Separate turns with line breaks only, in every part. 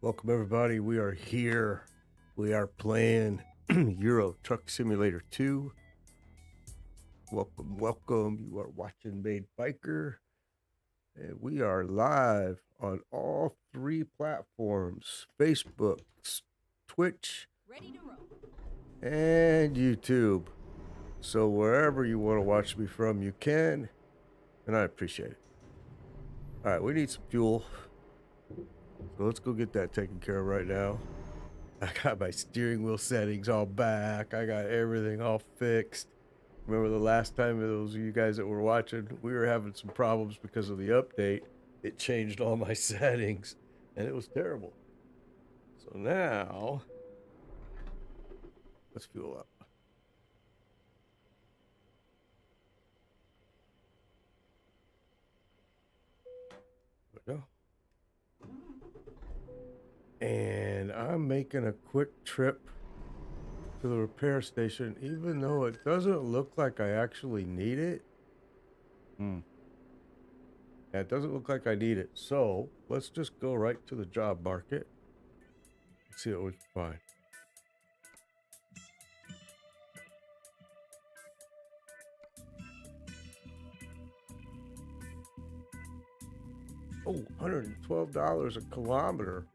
Welcome, everybody. We are here. We are playing Euro Truck Simulator 2. Welcome, welcome. You are watching Made Biker. And we are live on all three platforms: Facebook, Twitch,
Ready to roll.
and YouTube. So wherever you want to watch me from, you can. And I appreciate it. All right, we need some fuel. So let's go get that taken care of right now. I got my steering wheel settings all back. I got everything all fixed. Remember the last time, those of you guys that were watching, we were having some problems because of the update. It changed all my settings, and it was terrible. So now, let's fuel up. There we go. And I'm making a quick trip to the repair station, even though it doesn't look like I actually need it. Yeah, it doesn't look like I need it. So let's just go right to the job market. Let's see what we can find. Oh, $112 a kilometer.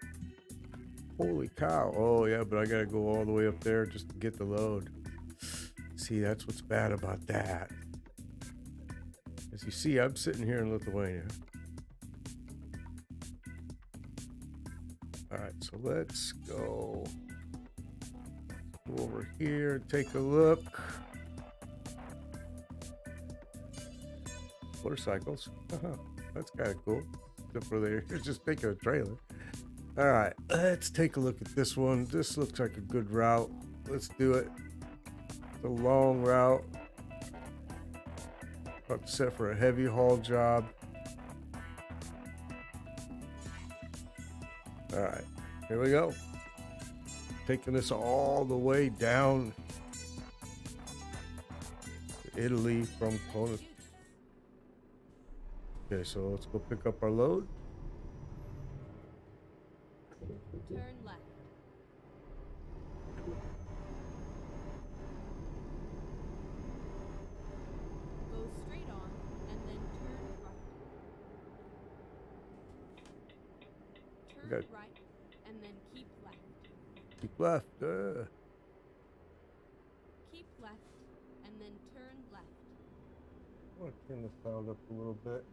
Holy cow. Oh, yeah, but I got to go all the way up there just to get the load. See, that's what's bad about that. As you see, I'm sitting here in Lithuania. All right, so let's go over here and take a look. Motorcycles. That's kind of cool. Except for there, it's just taking a trailer. All right, let's take a look at this one. This looks like a good route. Let's do it. It's a long route. About set for a heavy haul job. All right, here we go. Taking this all the way down to Italy from Kona. Okay, so let's go pick up our load.
Turn left. Go straight on and then turn right. Turn
Okay.
right and then keep left.
Keep left.
Keep left and then turn left.
I want to turn the sound up a little bit.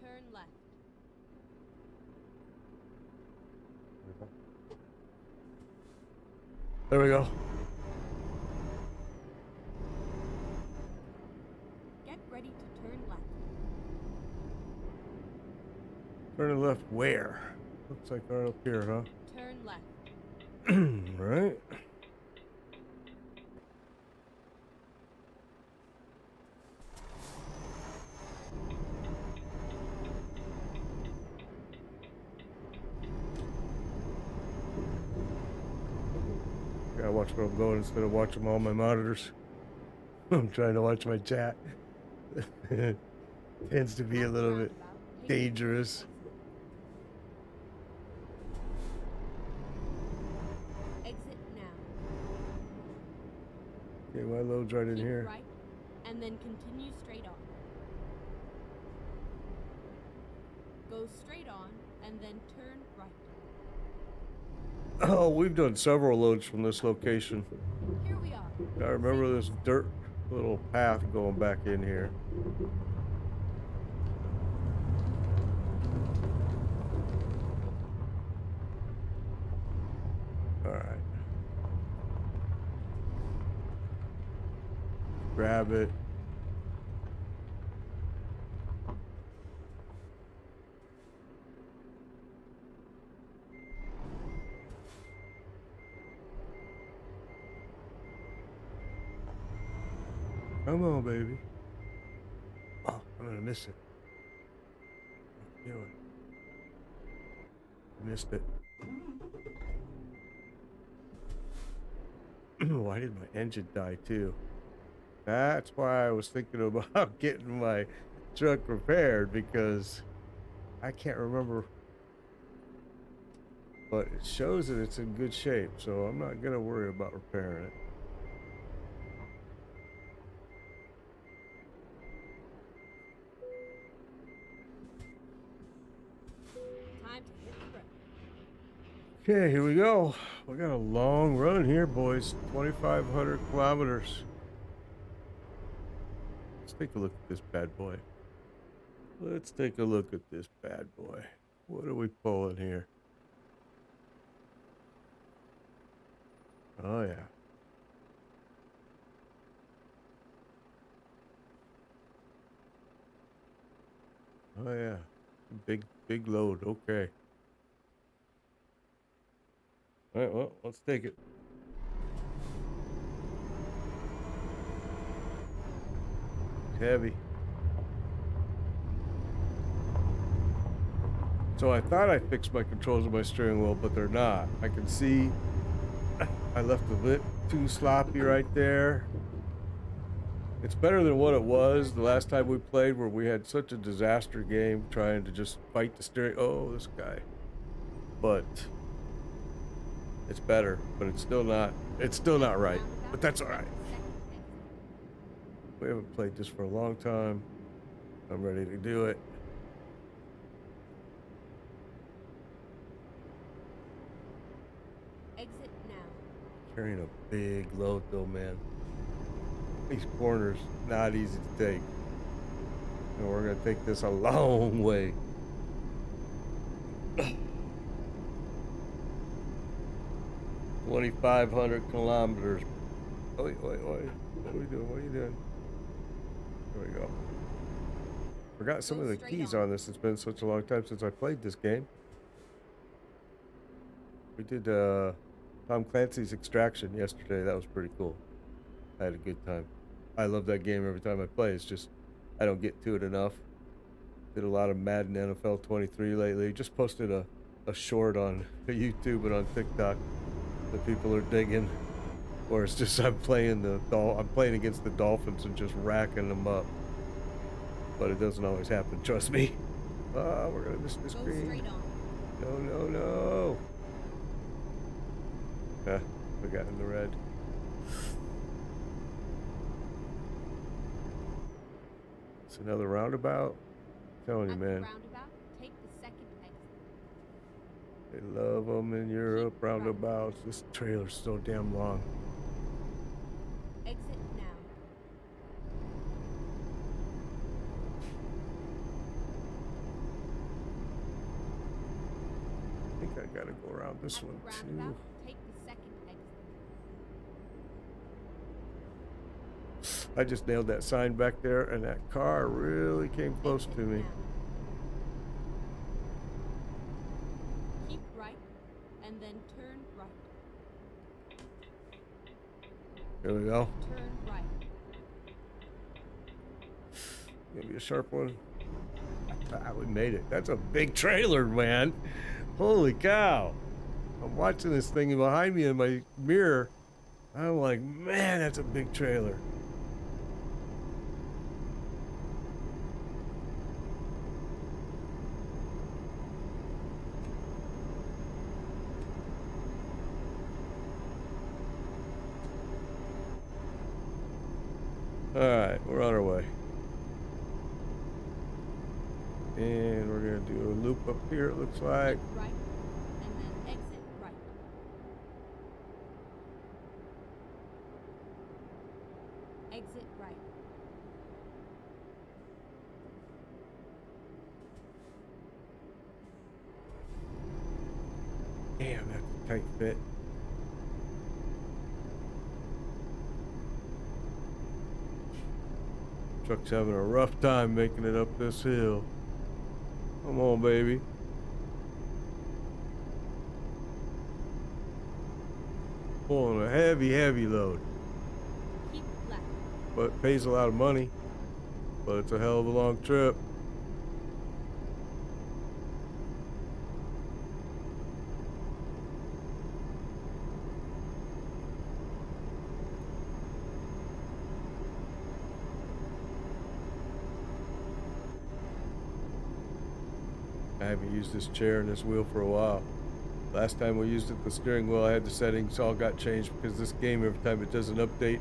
Turn left.
There we go.
Get ready to turn left.
Turning left where? Looks like right up here, huh?
Turn left.
Right. Gotta watch where I'm going instead of watching all my monitors. I'm trying to watch my chat. Tends to be a little bit dangerous.
Exit now.
Okay, my load's right in
Keep
here.
right and then continue straight on. Go straight on and then turn right.
Oh, we've done several loads from this location.
Here we are.
I remember this dirt little path going back in here. All right. Grab it. Come on, baby. Oh, I'm gonna miss it. Do it. Missed it. Why did my engine die too? That's why I was thinking about getting my truck repaired, because I can't remember but it shows that it's in good shape, so I'm not gonna worry about repairing it.
Time to hit the road.
Okay, here we go. We got a long run here, boys. 2,500 kilometers. Let's take a look at this bad boy. Let's take a look at this bad boy. What are we pulling here? Oh, yeah. Oh, yeah. Big load. Okay. All right, well, let's take it. It's heavy. So I thought I fixed my controls of my steering wheel, but they're not. I can see I left a bit too sloppy right there. It's better than what it was the last time we played, where we had such a disaster game trying to just fight the steering. Oh, this guy. But it's better, but it's still not right. But that's all right. We haven't played this for a long time. I'm ready to do it.
Exit now.
Carrying a big load though, man. These corners not easy to take. And we're gonna take this a long way. 2,500 kilometers. Wait. What are we doing? What are you doing? There we go. Forgot some of the keys on this. It's been such a long time since I played this game. We did Tom Clancy's Extraction yesterday. That was pretty cool. I had a good time. I love that game every time I play. It's just I don't get to it enough. Did a lot of Madden NFL 23 lately. Just posted a short on YouTube and on TikTok that people are digging. Or it's just I'm playing against the Dolphins and just racking them up. But it doesn't always happen, trust me. We're gonna miss this
Go
green.
straight on.
No. We got in the red. It's another roundabout. I'm telling you,
At the
man.
roundabout, take the second exit.
They love them in Europe, roundabouts. This trailer's so damn long.
Exit now.
I think I gotta go around this
At
one
the
too.
roundabout, take the second exit.
I just nailed that sign back there, and that car really came close
Exit
to me.
now. Keep right, and then turn right.
Here we go.
Turn right.
Gonna be a sharp one. We made it. That's a big trailer, man. Holy cow. I'm watching this thing behind me in my mirror. I'm like, man, that's a big trailer. All right, we're on our way. And we're gonna do a loop up here, it looks like.
Keep right, and then exit right. Exit right.
Damn, that's a tight fit. Truck's having a rough time making it up this hill. Come on, baby. Pulling a heavy load.
Keep left.
But it pays a lot of money. But it's a hell of a long trip. I haven't used this chair and this wheel for a while. Last time we used it, the steering wheel, I had the settings all got changed because this game, every time it does an update,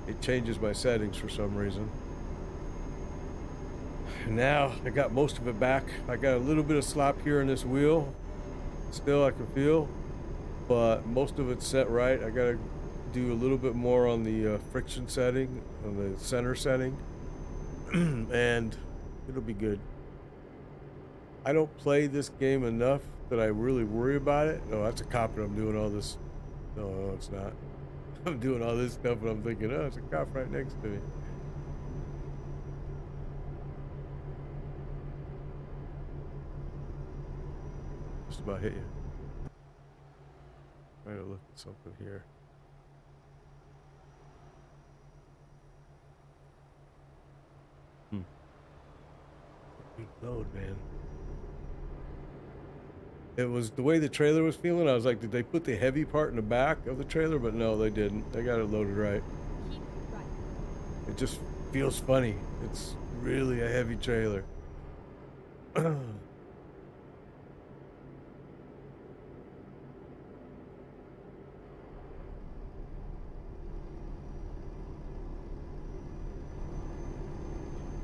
it changes my settings for some reason. And now I got most of it back. I got a little bit of slop here in this wheel. Still, I can feel, but most of it's set right. I gotta do a little bit more on the friction setting, on the center setting, and it'll be good. I don't play this game enough that I really worry about it. No, that's a cop and I'm doing all this. No, it's not. I'm doing all this stuff and I'm thinking, oh, it's a cop right next to me. Just about hit you. Trying to look at something here. Big load, man. It was the way the trailer was feeling. I was like, did they put the heavy part in the back of the trailer? But no, they didn't. They got it loaded right.
Keep right.
It just feels funny. It's really a heavy trailer.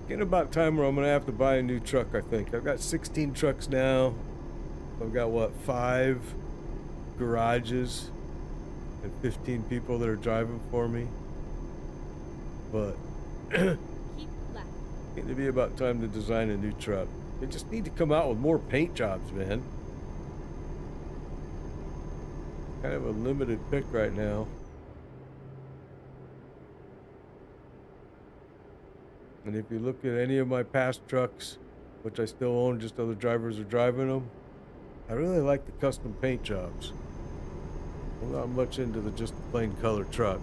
Getting about time where I'm gonna have to buy a new truck, I think. I've got 16 trucks now. I've got what, 5 garages and 15 people that are driving for me. But
Keep left.
getting to be about time to design a new truck. They just need to come out with more paint jobs, man. Kind of a limited pick right now. And if you look at any of my past trucks, which I still own, just other drivers are driving them, I really like the custom paint jobs. I'm not much into the just plain color truck.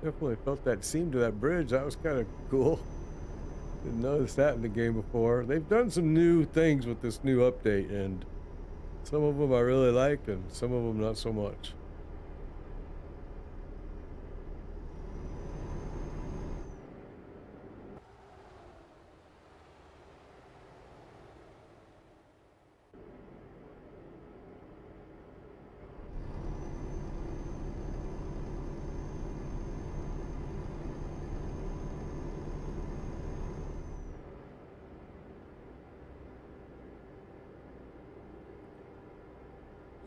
Definitely felt that seam to that bridge. That was kind of cool. Didn't notice that in the game before. They've done some new things with this new update, and some of them I really like, and some of them not so much.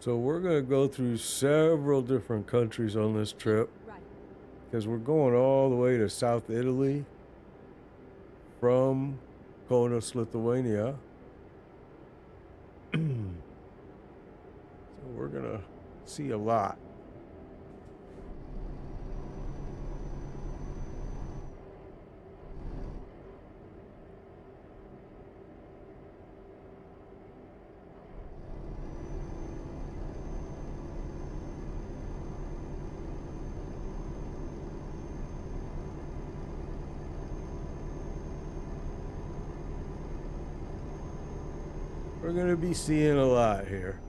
So we're going to go through several different countries on this trip
Right.
because we're going all the way to South Italy from Kaunas, Lithuania. So we're going to see a lot. We're going to be seeing a lot here.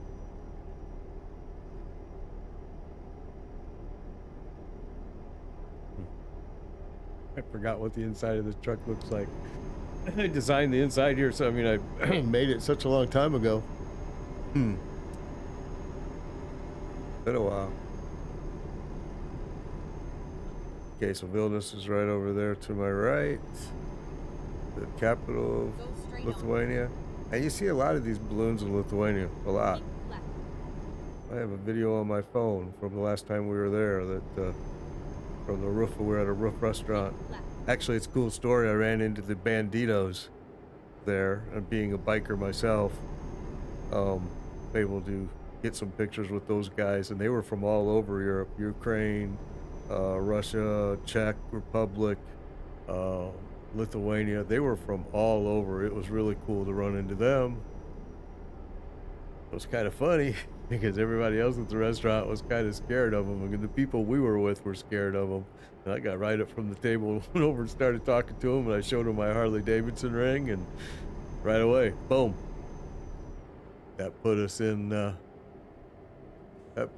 I forgot what the inside of this truck looks like. I designed the inside here, so I mean, I made it such a long time ago. Been a while. Okay, so Vilnius is right over there to my right. The capital
Go
of
straight
Lithuania. And you see a lot of these balloons in Lithuania, a
on.
lot.
Keep left.
I have a video on my phone from the last time we were there that from the roof, we were at a roof restaurant.
Left.
Actually, it's a cool story. I ran into the Banditos there, and being a biker myself, able to get some pictures with those guys, and they were from all over Europe, Ukraine, Russia, Czech Republic, uh, Lithuania. They were from all over. It was really cool to run into them. It was kind of funny because everybody else at the restaurant was kind of scared of them, and the people we were with were scared of them. And I got right up from the table, went over and started talking to them, and I showed them my Harley Davidson ring, and right away, boom, that put us in. That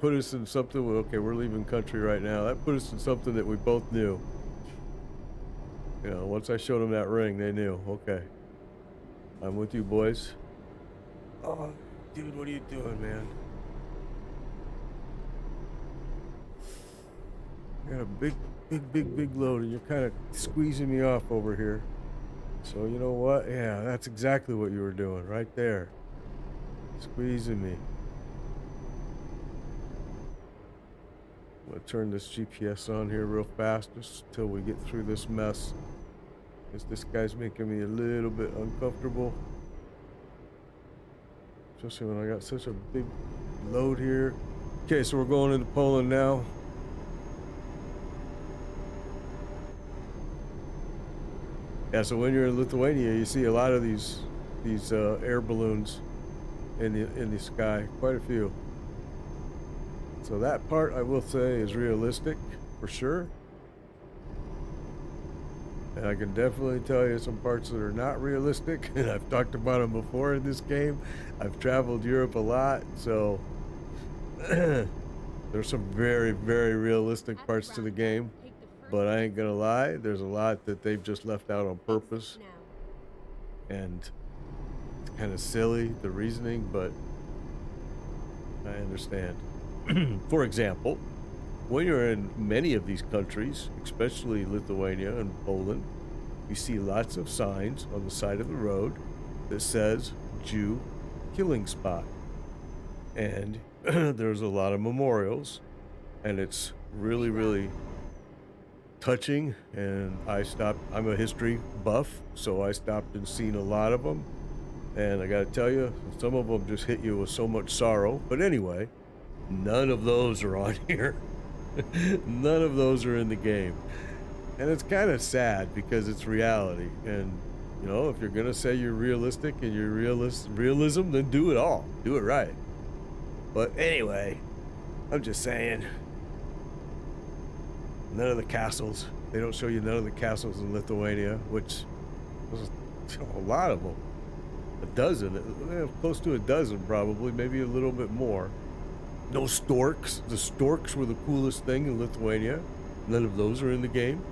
put us in something. Okay, we're leaving country right now. That put us in something that we both knew. You know, once I showed them that ring, they knew. Okay, I'm with you, boys. Oh, dude, what are you doing, man? I got a big load, and you're kind of squeezing me off over here. So you know what? Yeah, that's exactly what you were doing right there. Squeezing me. I'm gonna turn this GPS on here real fast just till we get through this mess. Because this guy's making me a little bit uncomfortable. Especially when I got such a big load here. Okay, so we're going into Poland now. Yeah, so when you're in Lithuania, you see a lot of these air balloons in the sky, quite a few. So that part, I will say, is realistic for sure. And I can definitely tell you some parts that are not realistic, and I've talked about them before in this game. I've traveled Europe a lot, so there's some very, very realistic parts to the game. But I ain't gonna lie, there's a lot that they've just left out on purpose. And it's kind of silly, the reasoning, but I understand. For example, when you're in many of these countries, especially Lithuania and Poland, you see lots of signs on the side of the road that says Jew killing spot. And there's a lot of memorials, and it's really, really touching. And I'm a history buff, so I stopped and seen a lot of them. And I gotta tell you, some of them just hit you with so much sorrow. But anyway, none of those are on here. None of those are in the game. And it's kind of sad because it's reality. And, you know, if you're going to say you're realistic and you're realism, then do it all. Do it right. But anyway, I'm just saying, none of the castles, they don't show you none of the castles in Lithuania, which was a lot of them. A dozen, close to a dozen probably, maybe a little bit more. No storks. The storks were the coolest thing in Lithuania. None of those are in the game.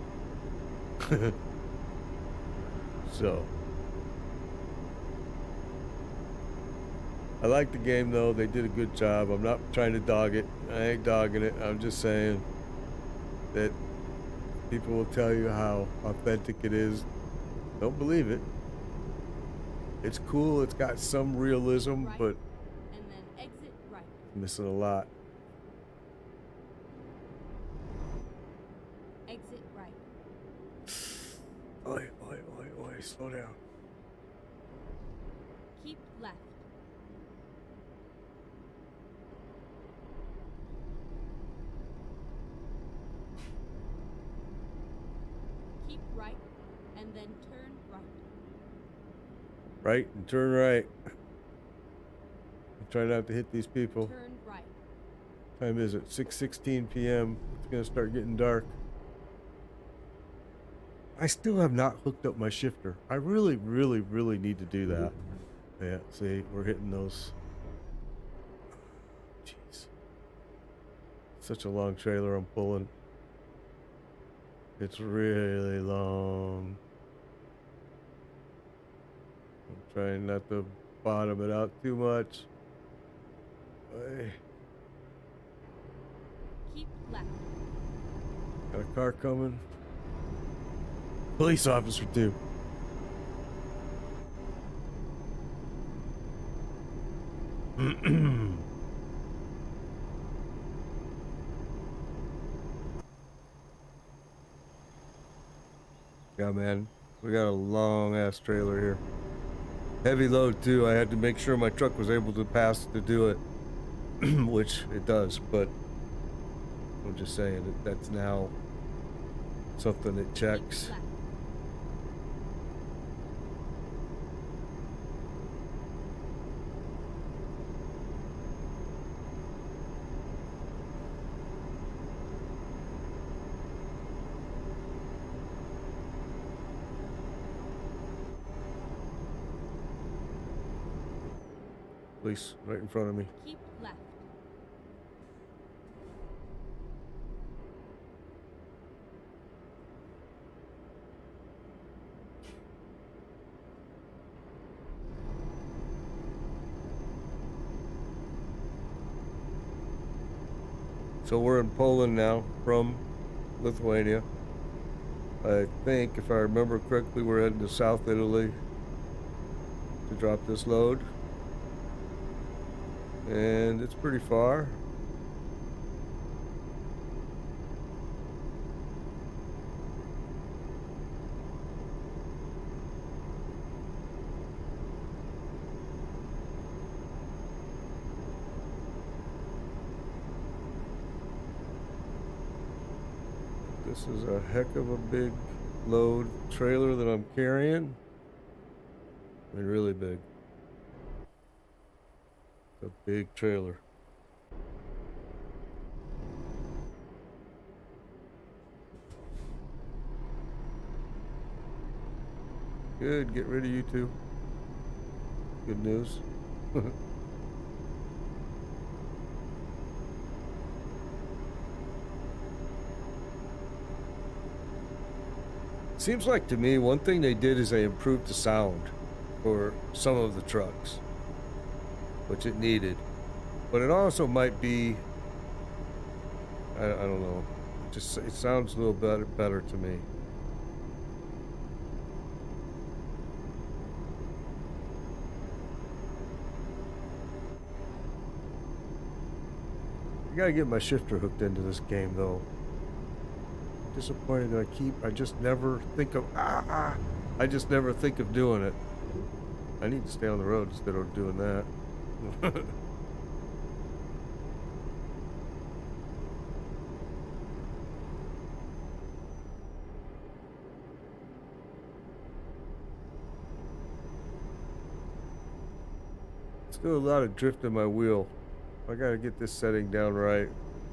So I like the game though. They did a good job. I'm not trying to dog it. I ain't dogging it. I'm just saying that people will tell you how authentic it is. Don't believe it. It's cool. It's got some realism,
Right,
but
and then exit right.
missing a lot.
Exit right.
Oi, slow down.
Keep left. Keep right, and then turn right.
Right and turn right. Try not to hit these people.
Turn right.
Time is it? 6:16 p.m. It's gonna start getting dark. I still have not hooked up my shifter. I really need to do that. Yeah, see, we're hitting those. Jeez. Such a long trailer I'm pulling. It's really long. I'm trying not to bottom it out too much. Hey,
Keep left.
got a car coming. Police officer too. Yeah, man. We got a long ass trailer here. Heavy load too. I had to make sure my truck was able to pass to do it, which it does, but I'm just saying that's now something that checks.
Keep left.
Police right in front of me.
Keep left.
So we're in Poland now from Lithuania. I think, if I remember correctly, we're heading to South Italy to drop this load. And it's pretty far. This is a heck of a big load trailer that I'm carrying. I mean, really big. A big trailer. Good, get rid of you two. Good news. Seems like to me one thing they did is they improved the sound for some of the trucks, which it needed. But it also might be, I don't know, just it sounds a little better to me. I gotta get my shifter hooked into this game though. Disappointed that I just never think of I just never think of doing it. I need to stay on the road instead of doing that. Still a lot of drift in my wheel. I gotta get this setting down right.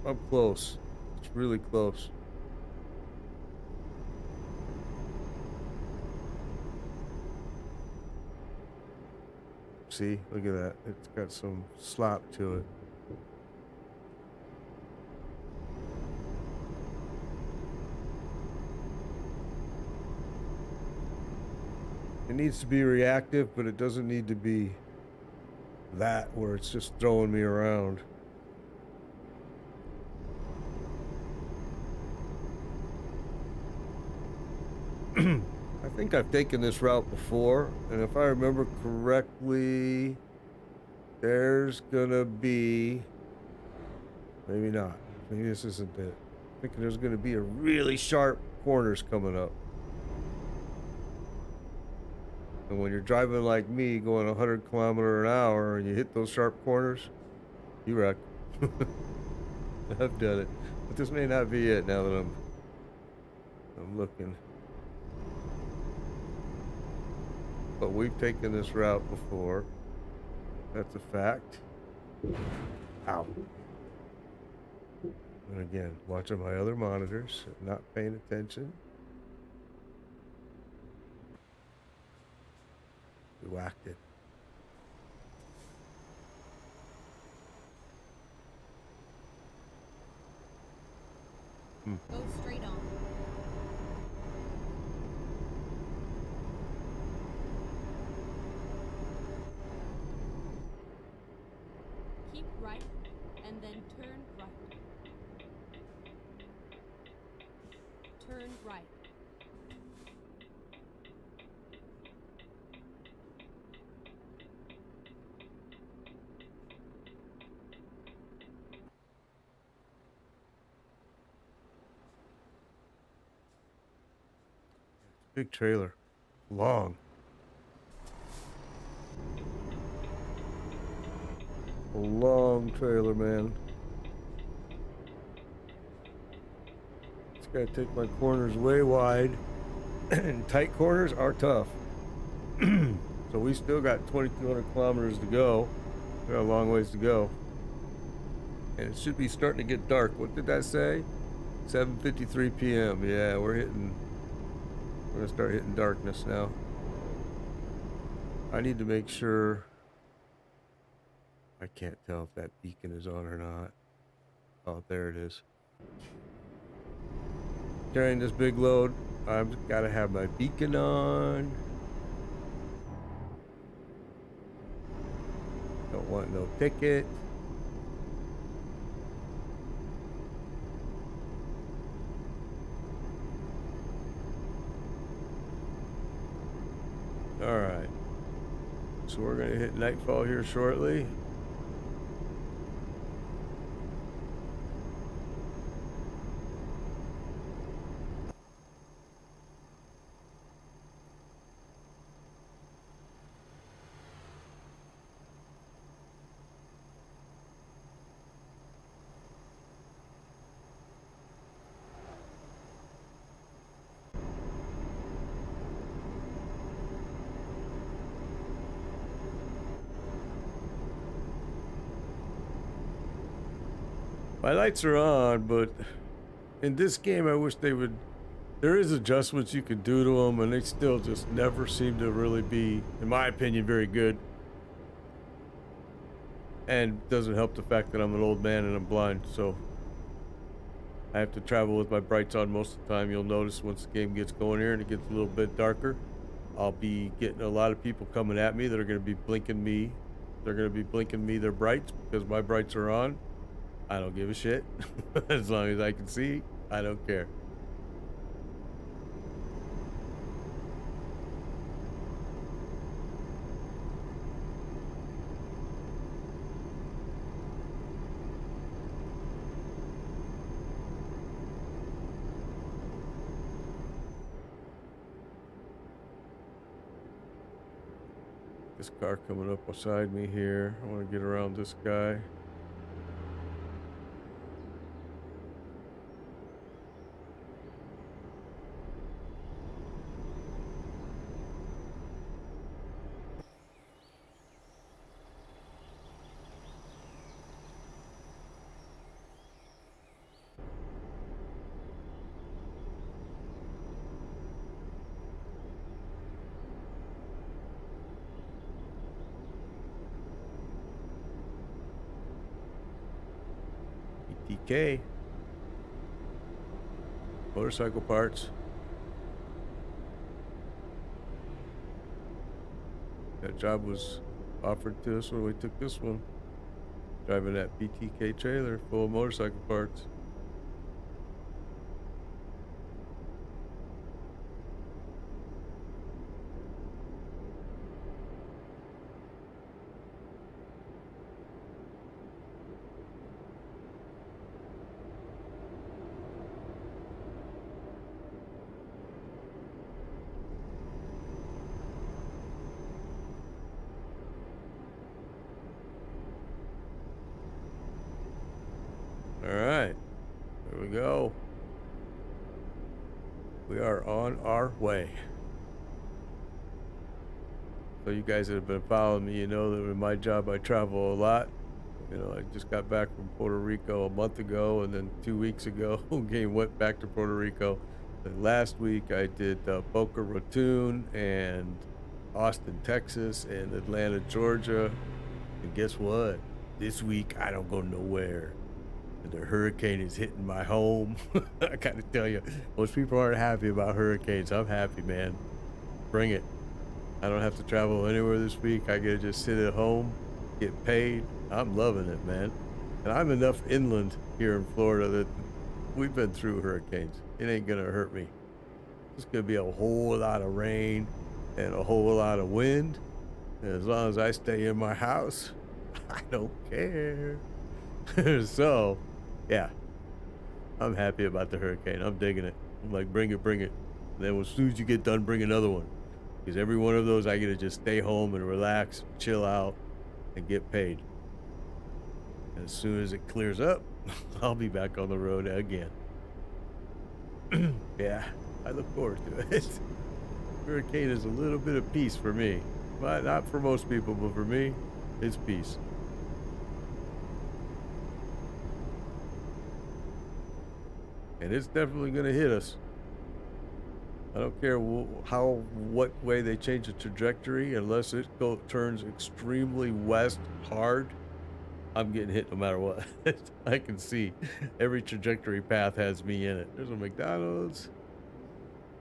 I'm close. It's really close. See, look at that. It's got some slop to it. It needs to be reactive, but it doesn't need to be that where it's just throwing me around. I think I've taken this route before, and if I remember correctly, there's gonna be, maybe not, maybe this isn't it. I think there's gonna be a really sharp corners coming up. And when you're driving like me, going 100 kilometers an hour, and you hit those sharp corners, you wreck. I've done it, but this may not be it now that I'm looking. But we've taken this route before. That's a fact. Ow. And again, watching my other monitors, not paying attention. We whacked it.
Go straight on. Keep right, and then turn right. Turn right.
Big trailer. Long. A long trailer, man. Gotta take my corners way wide, and tight corners are tough. So we still got 2,200 kilometers to go. We got a long ways to go. And it should be starting to get dark. What did that say? 7:53 p.m. Yeah, we're gonna start hitting darkness now. I need to make sure. I can't tell if that beacon is on or not. Oh, there it is. Carrying this big load, I've got to have my beacon on. Don't want no ticket. All right. So we're going to hit nightfall here shortly. My lights are on, but in this game, I wish they would. There is adjustments you could do to them, and they still just never seem to really be, in my opinion, very good. And doesn't help the fact that I'm an old man and I'm blind, so I have to travel with my brights on most of the time. You'll notice once the game gets going here and it gets a little bit darker, I'll be getting a lot of people coming at me that are going to be blinking me. They're going to be blinking me their brights because my brights are on. I don't give a shit. As long as I can see, I don't care. This car coming up beside me here. I want to get around this guy. BTK. Motorcycle parts. That job was offered to us when we took this one. Driving that BTK trailer full of motorcycle parts. All right, there we go. We are on our way. So you guys that have been following me, you know that in my job I travel a lot. You know, I just got back from Puerto Rico a month ago, and then 2 weeks ago, went back to Puerto Rico. And last week I did Boca Raton and Austin, Texas, and Atlanta, Georgia. And guess what? This week I don't go nowhere. The hurricane is hitting my home. I gotta tell you, most people aren't happy about hurricanes. I'm happy, man. Bring it. I don't have to travel anywhere this week. I get to just sit at home, get paid. I'm loving it, man. And I'm enough inland here in Florida that we've been through hurricanes. It ain't gonna hurt me. It's gonna be a whole lot of rain and a whole lot of wind. And as long as I stay in my house, I don't care. So, yeah, I'm happy about the hurricane. I'm digging it. I'm like, bring it, bring it. And then as soon as you get done, bring another one. Because every one of those, I get to just stay home and relax, chill out, and get paid. And as soon as it clears up, I'll be back on the road again. Yeah, I look forward to it. Hurricane is a little bit of peace for me. But not for most people, but for me, it's peace. And it's definitely going to hit us. I don't care what way they change the trajectory, unless it turns extremely west hard. I'm getting hit no matter what. I can see every trajectory path has me in it. There's a McDonald's.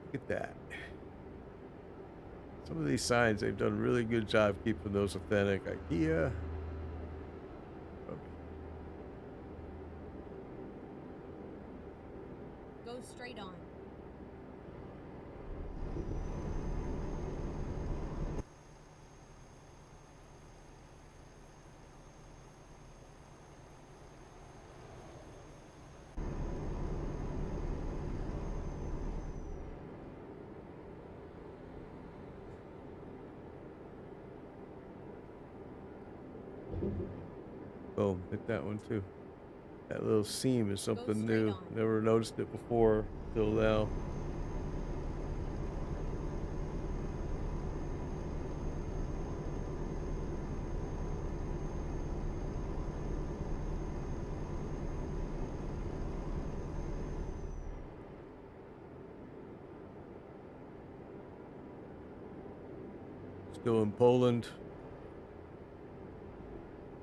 Look at that. Some of these signs, they've done a really good job keeping those authentic. IKEA.
Go straight on.
Boom, hit that one too. That little seam is something
straight
new.
on.
Never noticed it before till now. Still in Poland.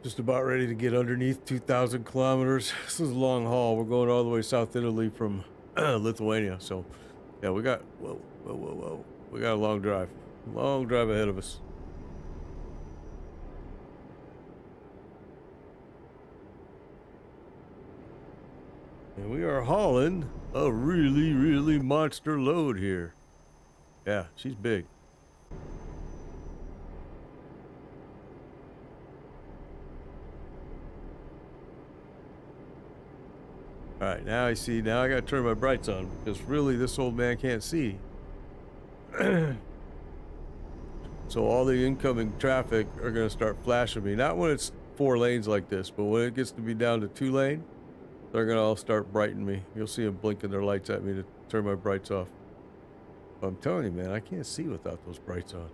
Just about ready to get underneath 2,000 kilometers. This is a long haul. We're going all the way South Italy from Lithuania. So, yeah, we got, whoa. We got a long drive. Long drive ahead of us. And we are hauling a really monster load here. Yeah, she's big. All right, now I see. Now I got to turn my brights on because really this old man can't see. So all the incoming traffic are going to start flashing me. Not when it's 4 lanes like this, but when it gets to be down to 2 lane, they're going to all start brightening me. You'll see them blinking their lights at me to turn my brights off. But I'm telling you, man, I can't see without those brights on.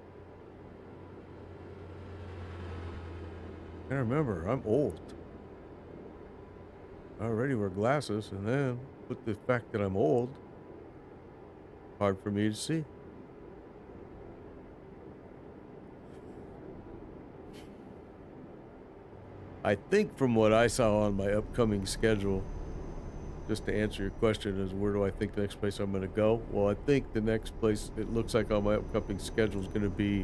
And remember, I'm old. I already wear glasses, and then with the fact that I'm old, hard for me to see. I think from what I saw on my upcoming schedule, just to answer your question is where do I think the next place I'm going to go? Well, I think the next place it looks like on my upcoming schedule is going to be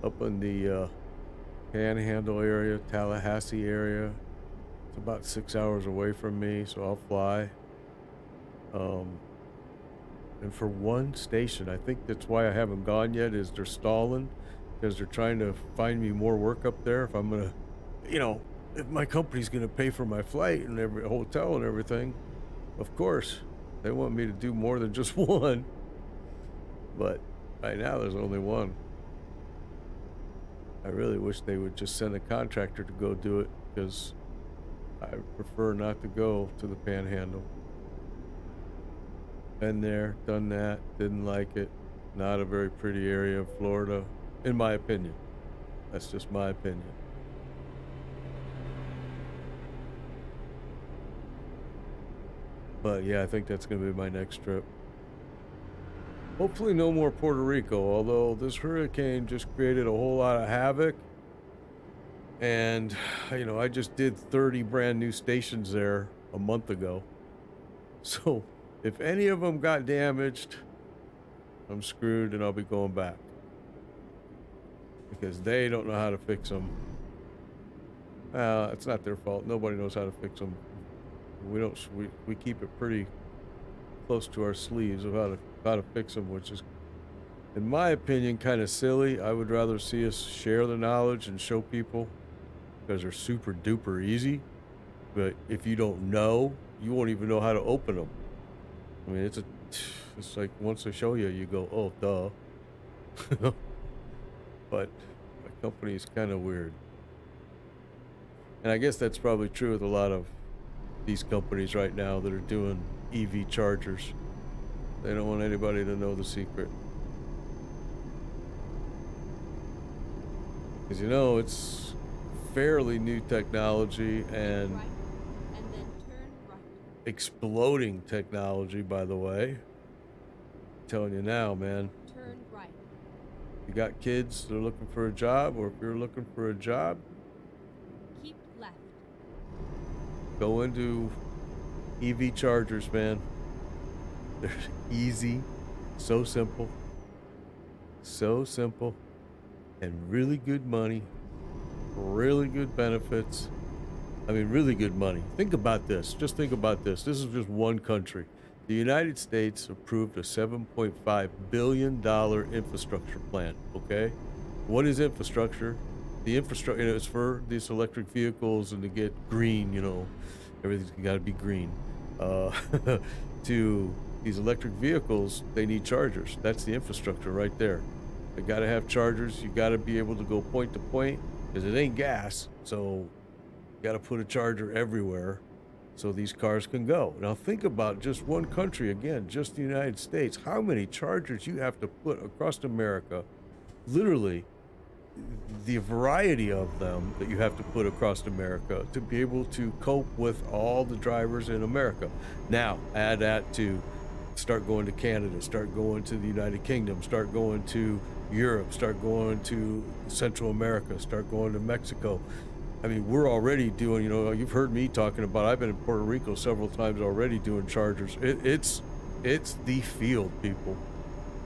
up in the Panhandle area, Tallahassee area. It's about 6 hours away from me, so I'll fly. And for one station, I think that's why I haven't gone yet, is they're stalling because they're trying to find me more work up there. If I'm gonna, if my company's gonna pay for my flight and every hotel and everything, of course, they want me to do more than just one. But right now, there's only one. I really wish they would just send a contractor to go do it because I prefer not to go to the Panhandle. Been there, done that, didn't like it. Not a very pretty area of Florida, in my opinion. That's just my opinion. But yeah, I think that's going to be my next trip. Hopefully no more Puerto Rico, although this hurricane just created a whole lot of havoc. And, I just did 30 brand new stations there a month ago. So if any of them got damaged, I'm screwed and I'll be going back. Because they don't know how to fix them. It's not their fault. Nobody knows how to fix them. We keep it pretty close to our sleeves of how to fix them, which is, in my opinion, kind of silly. I would rather see us share the knowledge and show people because they're super duper easy. But if you don't know, you won't even know how to open them. I mean, it's like once I show you, you go, oh, duh. But my company is kind of weird. And I guess that's probably true with a lot of these companies right now that are doing EV chargers. They don't want anybody to know the secret. Because you know, it's fairly new technology and
Right, and then turn right.
exploding technology, by the way. Telling you now, man.
Turn right.
You got kids that are looking for a job, or if you're looking for a job,
Keep left.
go into EV chargers, man. They're easy, so simple, and really good money, really good benefits. I mean, really good money. Think about this. Just think about this. This is just one country. The United States approved a $7.5 billion infrastructure plan. Okay. What is infrastructure? The infrastructure is for these electric vehicles and to get green, everything's got to be green. Uh, to these electric vehicles, they need chargers. That's the infrastructure right there. They got to have chargers. You got to be able to go point to point because it ain't gas. So got to put a charger everywhere so these cars can go. Now think about just one country, again, just the United States, how many chargers you have to put across America. Literally, the variety of them that you have to put across America to be able to cope with all the drivers in America. Now, add that to start going to Canada, start going to the United Kingdom, start going to Europe, start going to Central America, start going to Mexico. I mean, we're already doing, you've heard me talking about, I've been in Puerto Rico several times already doing chargers. It's the field, people.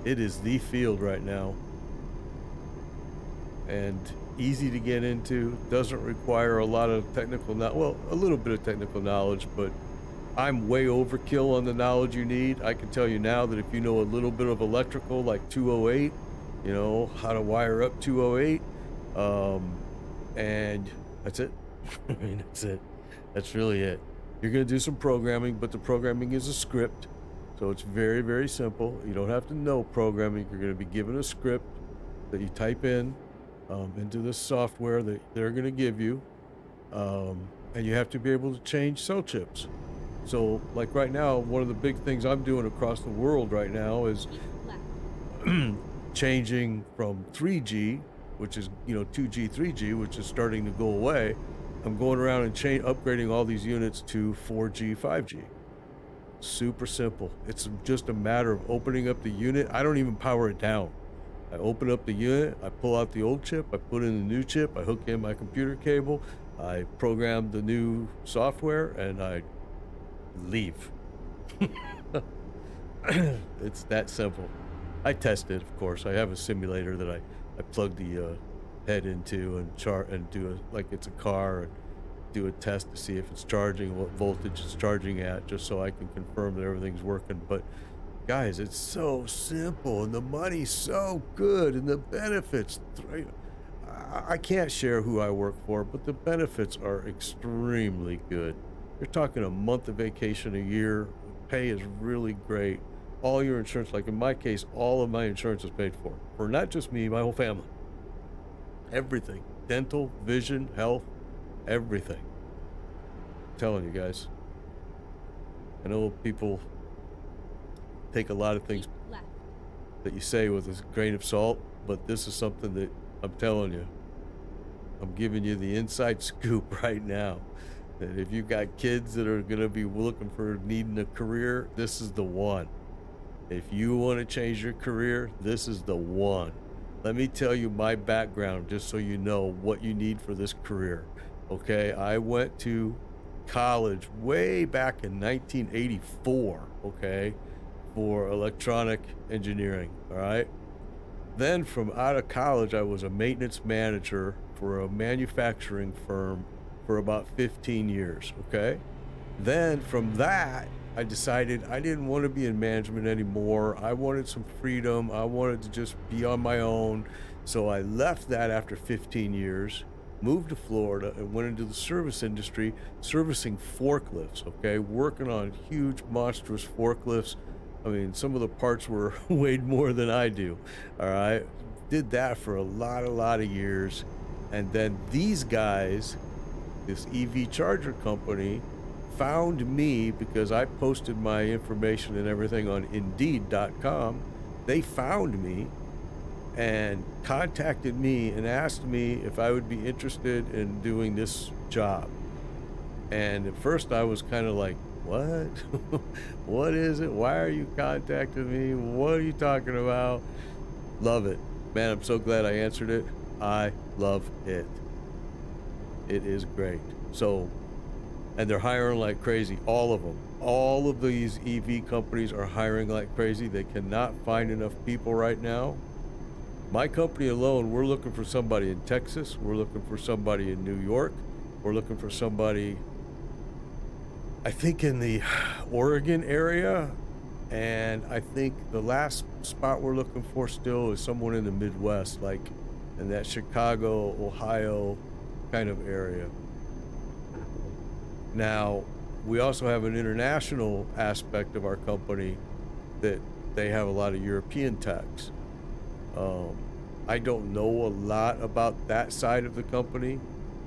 It is the field right now. And easy to get into, doesn't require a lot of technical well, a little bit of technical knowledge, but I'm way overkill on the knowledge you need. I can tell you now that if you know a little bit of electrical, like 208, how to wire up 208, and that's it. I mean, that's it. That's really it. You're going to do some programming, but the programming is a script. So it's very, very simple. You don't have to know programming. You're going to be given a script that you type in into the software that they're going to give you. And you have to be able to change cell chips. So like right now, one of the big things I'm doing across the world right now is
Keep left.
changing from 3G, which is 2G, 3G, which is starting to go away. I'm going around and upgrading all these units to 4G, 5G. Super simple. It's just a matter of opening up the unit. I don't even power it down. I open up the unit, I pull out the old chip, I put in the new chip, I hook in my computer cable, I program the new software, and I leave. It's that simple. I test it, of course. I have a simulator that I plug the head into and do like it's a car, and do a test to see if it's charging, what voltage it's charging at, just so I can confirm that everything's working. But guys, it's so simple, and the money's so good, and the benefits. I can't share who I work for, but the benefits are extremely good. You're talking a month of vacation a year. Pay is really great. All your insurance, like in my case, all of my insurance is paid for not just me, my whole family. Everything. Dental, vision, health, everything. I'm telling you guys. I know people take a lot of things
Keep left.
that you say with a grain of salt, but this is something that I'm telling you. I'm giving you the inside scoop right now. That if you've got kids that are going to be looking for needing a career, this is the one. If you want to change your career, this is the one. Let me tell you my background just so you know what you need for this career. Okay, I went to college way back in 1984, okay, for electronic engineering, all right? Then from out of college, I was a maintenance manager for a manufacturing firm for about 15 years, okay? Then from that, I decided I didn't want to be in management anymore. I wanted some freedom. I wanted to just be on my own. So I left that after 15 years, moved to Florida, and went into the service industry, servicing forklifts, okay? Working on huge, monstrous forklifts. I mean, some of the parts were weighed more than I do, all right? Did that for a lot of years. And then these guys, this EV charger company, found me because I posted my information and everything on Indeed.com. They found me and contacted me and asked me if I would be interested in doing this job. And at first I was kind of like, what? What is it? Why are you contacting me? What are you talking about? Love it. Man, I'm so glad I answered it. I love it. It is great. So, and they're hiring like crazy. All of them. All of these EV companies are hiring like crazy. They cannot find enough people right now. My company alone, we're looking for somebody in Texas. We're looking for somebody in New York. We're looking for somebody, I think, in the Oregon area. And I think the last spot we're looking for still is someone in the Midwest, like in that Chicago, Ohio kind of area. Now, we also have an international aspect of our company that they have a lot of European techs. I don't know a lot about that side of the company.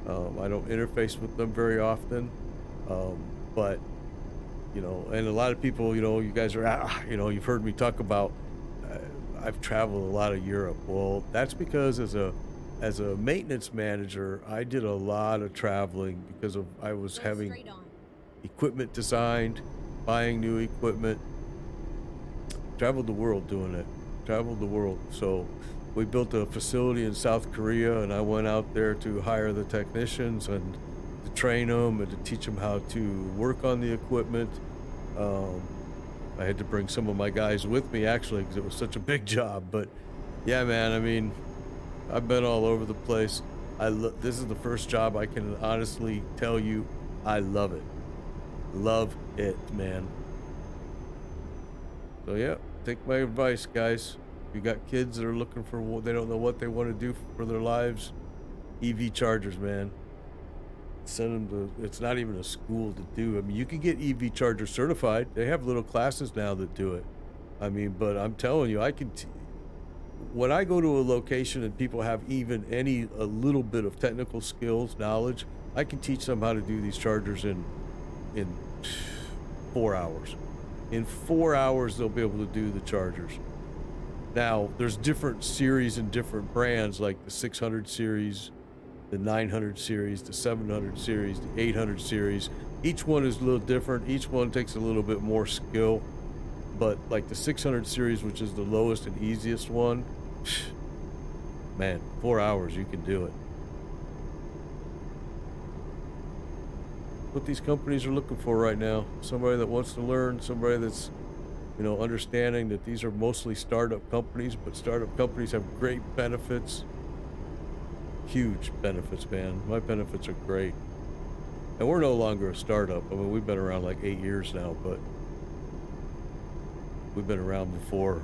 I don't interface with them very often. But, you know, and a lot of people, you know, you guys are, you know, you've heard me talk about, I've traveled a lot of Europe. Well, that's because as a maintenance manager, I did a lot of traveling because of, I was
Go
having
straight on.
equipment designed, buying new equipment, traveled the world doing it, traveled the world. So we built a facility in South Korea, and I went out there to hire the technicians and to train them and to teach them how to work on the equipment. I had to bring some of my guys with me actually because it was such a big job. But yeah, man, I mean, I've been all over the place. This is the first job I can honestly tell you I love it. Love it, man. So yeah, take my advice, guys. If you got kids that are looking for what they don't know what they want to do for their lives, EV chargers, man. Send them to, it's not even a school to do. I mean, you can get EV charger certified. They have little classes now that do it. I mean, but I'm telling you, when I go to a location and people have even a little bit of technical skills, knowledge, I can teach them how to do these chargers in 4 hours. In 4 hours, they'll be able to do the chargers. Now, there's different series and different brands, like the 600 series, the 900 series, the 700 series, the 800 series. Each one is a little different. Each one takes a little bit more skill. But like the 600 series, which is the lowest and easiest one, man, 4 hours, you can do it. What these companies are looking for right now, somebody that wants to learn, somebody that's, you know, understanding that these are mostly startup companies, but startup companies have great benefits, huge benefits, man. My benefits are great. And we're no longer a startup. I mean, we've been around like 8 years now, but we've been around before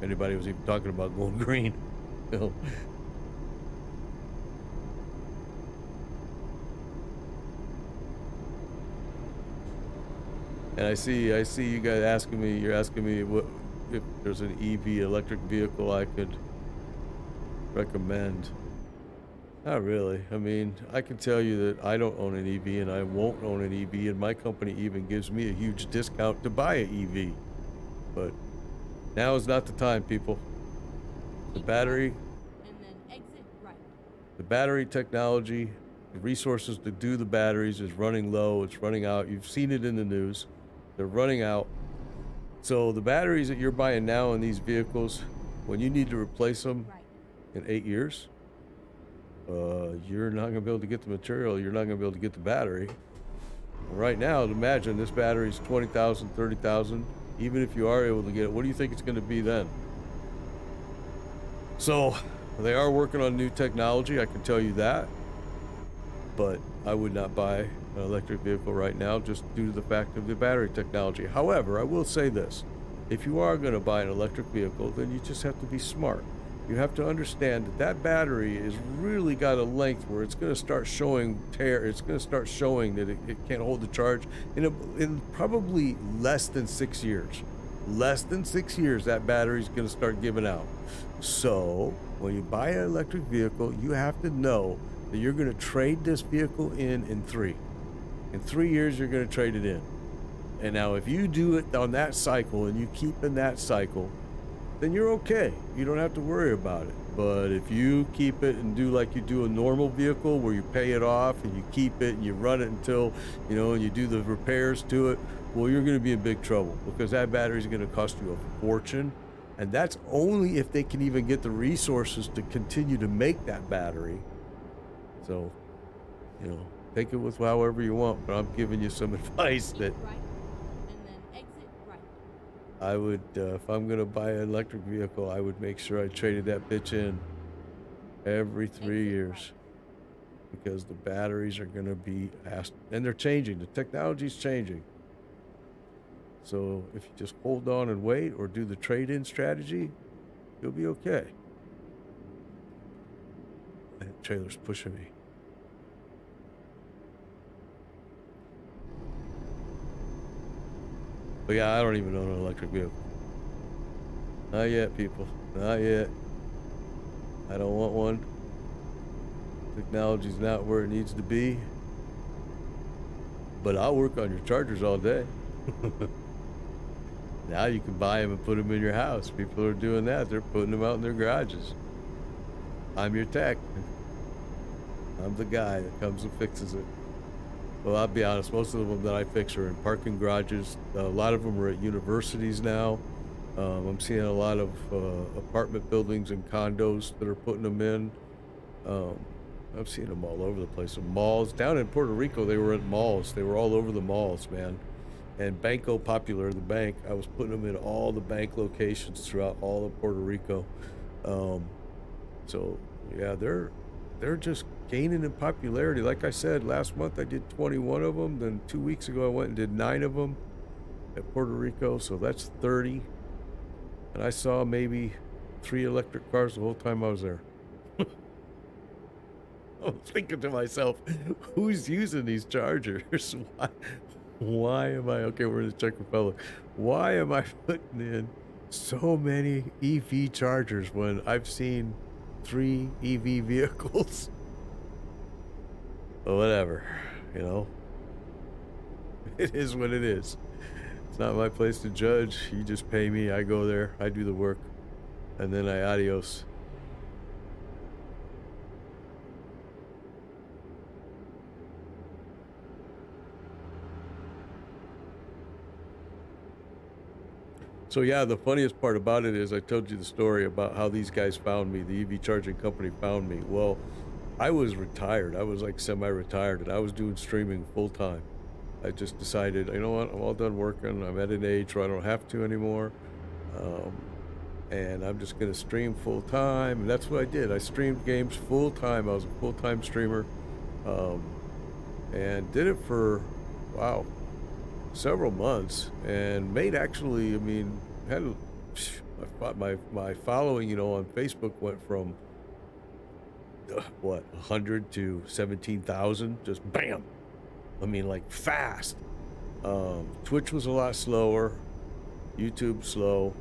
anybody was even talking about going green. You know? And I see you guys asking me, you're asking me what if there's an EV electric vehicle I could recommend. Not really. I mean, I can tell you that I don't own an EV and I won't own an EV, and my company even gives me a huge discount to buy an EV. But now is not the time, people. The
Keep
battery,
left and then exit right.
the battery technology, the resources to do the batteries is running low. It's running out. You've seen it in the news. They're running out. So the batteries that you're buying now in these vehicles, when you need to replace them
Right.
in 8 years, you're not going to be able to get the material. You're not going to be able to get the battery. Right now, imagine this battery's 20,000, 30,000. Even if you are able to get it, what do you think it's going to be then? So they are working on new technology, I can tell you that. But I would not buy an electric vehicle right now just due to the fact of the battery technology. However, I will say this. If you are going to buy an electric vehicle, then you just have to be smart. You have to understand that that battery is really got a length where it's going to start showing tear. It's going to start showing that it can't hold the charge in probably less than 6 years. Less than 6 years, that battery is going to start giving out. So when you buy an electric vehicle, you have to know that you're going to trade this vehicle in 3. In 3 years, you're going to trade it in. And now if you do it on that cycle and you keep in that cycle, then you're okay. You don't have to worry about it. But if you keep it and do like you do a normal vehicle where you pay it off and you keep it and you run it until, and you do the repairs to it, well, you're going to be in big trouble because that battery is going to cost you a fortune. And that's only if they can even get the resources to continue to make that battery. So, take it with however you want, but I'm giving you some advice
Keep
that
right, and then exit right.
I would, if I'm going to buy an electric vehicle, I would make sure I traded that bitch in every 3
Exit
years
right.
because the batteries are going to be asked, and they're changing. The technology's changing. So if you just hold on and wait or do the trade-in strategy, you'll be okay. That trailer's pushing me. But yeah, I don't even own an electric vehicle. Not yet, people. Not yet. I don't want one. Technology's not where it needs to be. But I'll work on your chargers all day. Now you can buy them and put them in your house. People are doing that. They're putting them out in their garages. I'm your tech. I'm the guy that comes and fixes it. Well, I'll be honest, most of them that I fix are in parking garages. A lot of them are at universities now. I'm seeing a lot of apartment buildings and condos that are putting them in. I've seen them all over the place. In malls. Down in Puerto Rico, they were at malls. They were all over the malls, man. And Banco Popular, the bank, I was putting them in all the bank locations throughout all of Puerto Rico. So, yeah, they're just gaining in popularity. Like I said, last month I did 21 of them. Then 2 weeks ago I went and did 9 of them at Puerto Rico. So that's 30. And I saw maybe 3 electric cars the whole time I was there. I was thinking to myself, who's using these chargers? Why am I, okay, we're in the Czech Republic. Why am I putting in so many EV chargers when I've seen 3 EV vehicles? But whatever, it is what it is. It's not my place to judge. You just pay me, I go there, I do the work, and then I adios. So yeah, the funniest part about it is I told you the story about how these guys found me, the EV charging company found me. Well, I was retired. I was like semi-retired and I was doing streaming full time. I just decided, you know what, I'm all done working. I'm at an age where I don't have to anymore. And I'm just going to stream full time. And that's what I did. I streamed games full time. I was a full-time streamer. And did it for, wow, several months, and made actually, I mean, had my following, on Facebook went from what 100 to 17,000, just bam. I mean, like fast. Twitch was a lot slower, YouTube slow,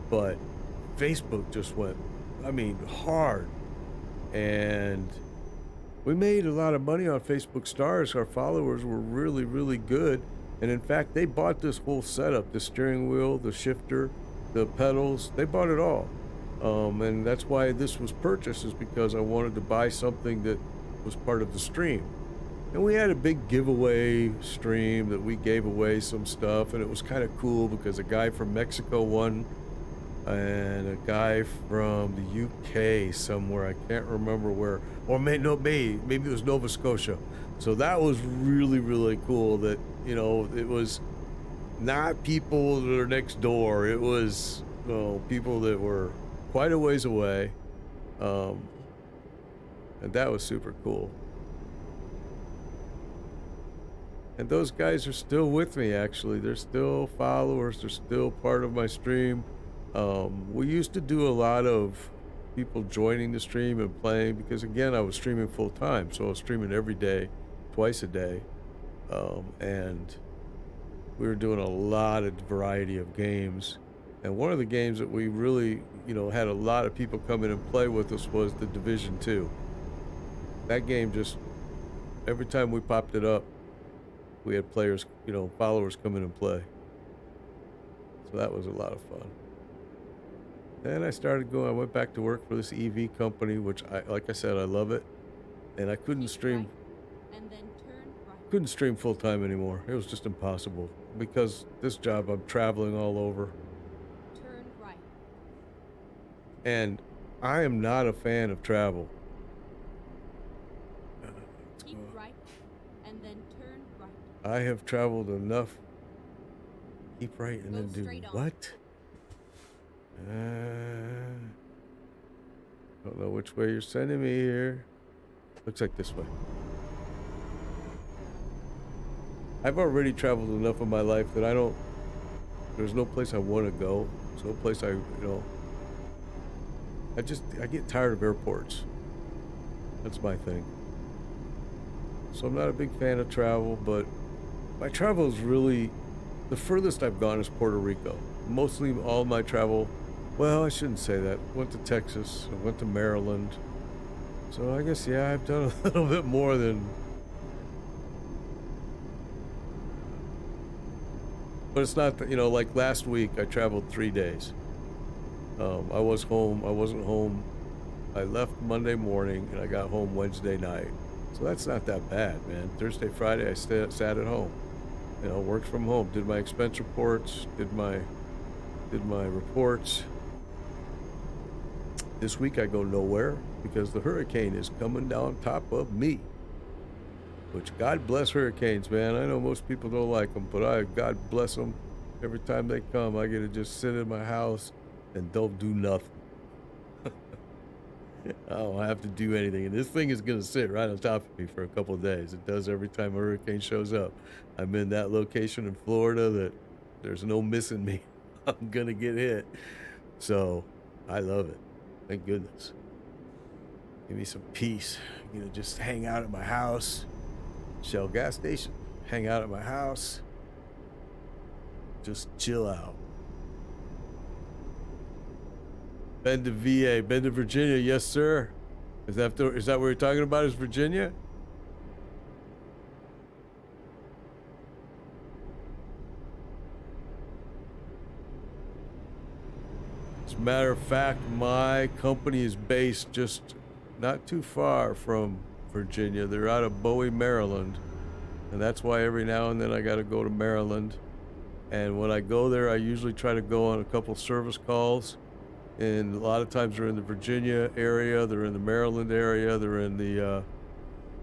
but Facebook just went, I mean, hard, and we made a lot of money on Facebook stars. Our followers were really, really good. And in fact, they bought this whole setup, the steering wheel, the shifter, the pedals, they bought it all. And that's why this was purchased, is because I wanted to buy something that was part of the stream. And we had a big giveaway stream that we gave away some stuff, and it was kind of cool because a guy from Mexico won, and a guy from the UK somewhere, I can't remember where, or maybe it was Nova Scotia. So that was really, really cool that, it was not people that are next door. It was, people that were quite a ways away. And that was super cool. And those guys are still with me, actually. They're still followers. They're still part of my stream. We used to do a lot of people joining the stream and playing because, again, I was streaming full time. So I was streaming every day, twice a day. And we were doing a lot of variety of games. And one of the games that we really, had a lot of people come in and play with us was the Division 2. That game just, every time we popped it up, we had players, you know, followers come in and play. So that was a lot of fun. Then I started going. I went back to work for this EV company, which like I said, I love it, and I couldn't
Keep
stream.
right and then turn right.
Couldn't stream full time anymore. It was just impossible because this job I'm traveling all over,
Turn right.
and I am not a fan of travel.
Keep right and then turn right.
I have traveled enough. Keep right and
Go
then do
straight on.
what? Don't know which way you're sending me here. Looks like this way. I've already traveled enough of my life that there's no place I want to go. There's no place I get tired of airports. That's my thing. So I'm not a big fan of travel, but my travel is really, the furthest I've gone is Puerto Rico. Mostly all my travel, well, I shouldn't say that. Went to Texas, I went to Maryland. So I guess, yeah, I've done a little bit more than, but it's not, like last week I traveled 3 days. I wasn't home. I left Monday morning and I got home Wednesday night. So that's not that bad, man. Thursday, Friday, I sat at home. Worked from home, did my expense reports, did my reports. This week I go nowhere because the hurricane is coming down top of me. Which, God bless hurricanes, man. I know most people don't like them, but God bless them. Every time they come, I get to just sit in my house and don't do nothing. I don't have to do anything. And this thing is going to sit right on top of me for a couple of days. It does every time a hurricane shows up. I'm in that location in Florida that there's no missing me. I'm going to get hit. So I love it. Thank goodness. Give me some peace. I'm going to just hang out at my house. Shell gas station. Hang out at my house. Just chill out. Been to VA, been to Virginia, yes sir. Is that what you're talking about? Is Virginia? As a matter of fact, my company is based just not too far from Virginia. They're out of Bowie, Maryland, and that's why every now and then I got to go to Maryland. And when I go there, I usually try to go on a couple service calls. And a lot of times they're in the Virginia area, they're in the Maryland area, they're in a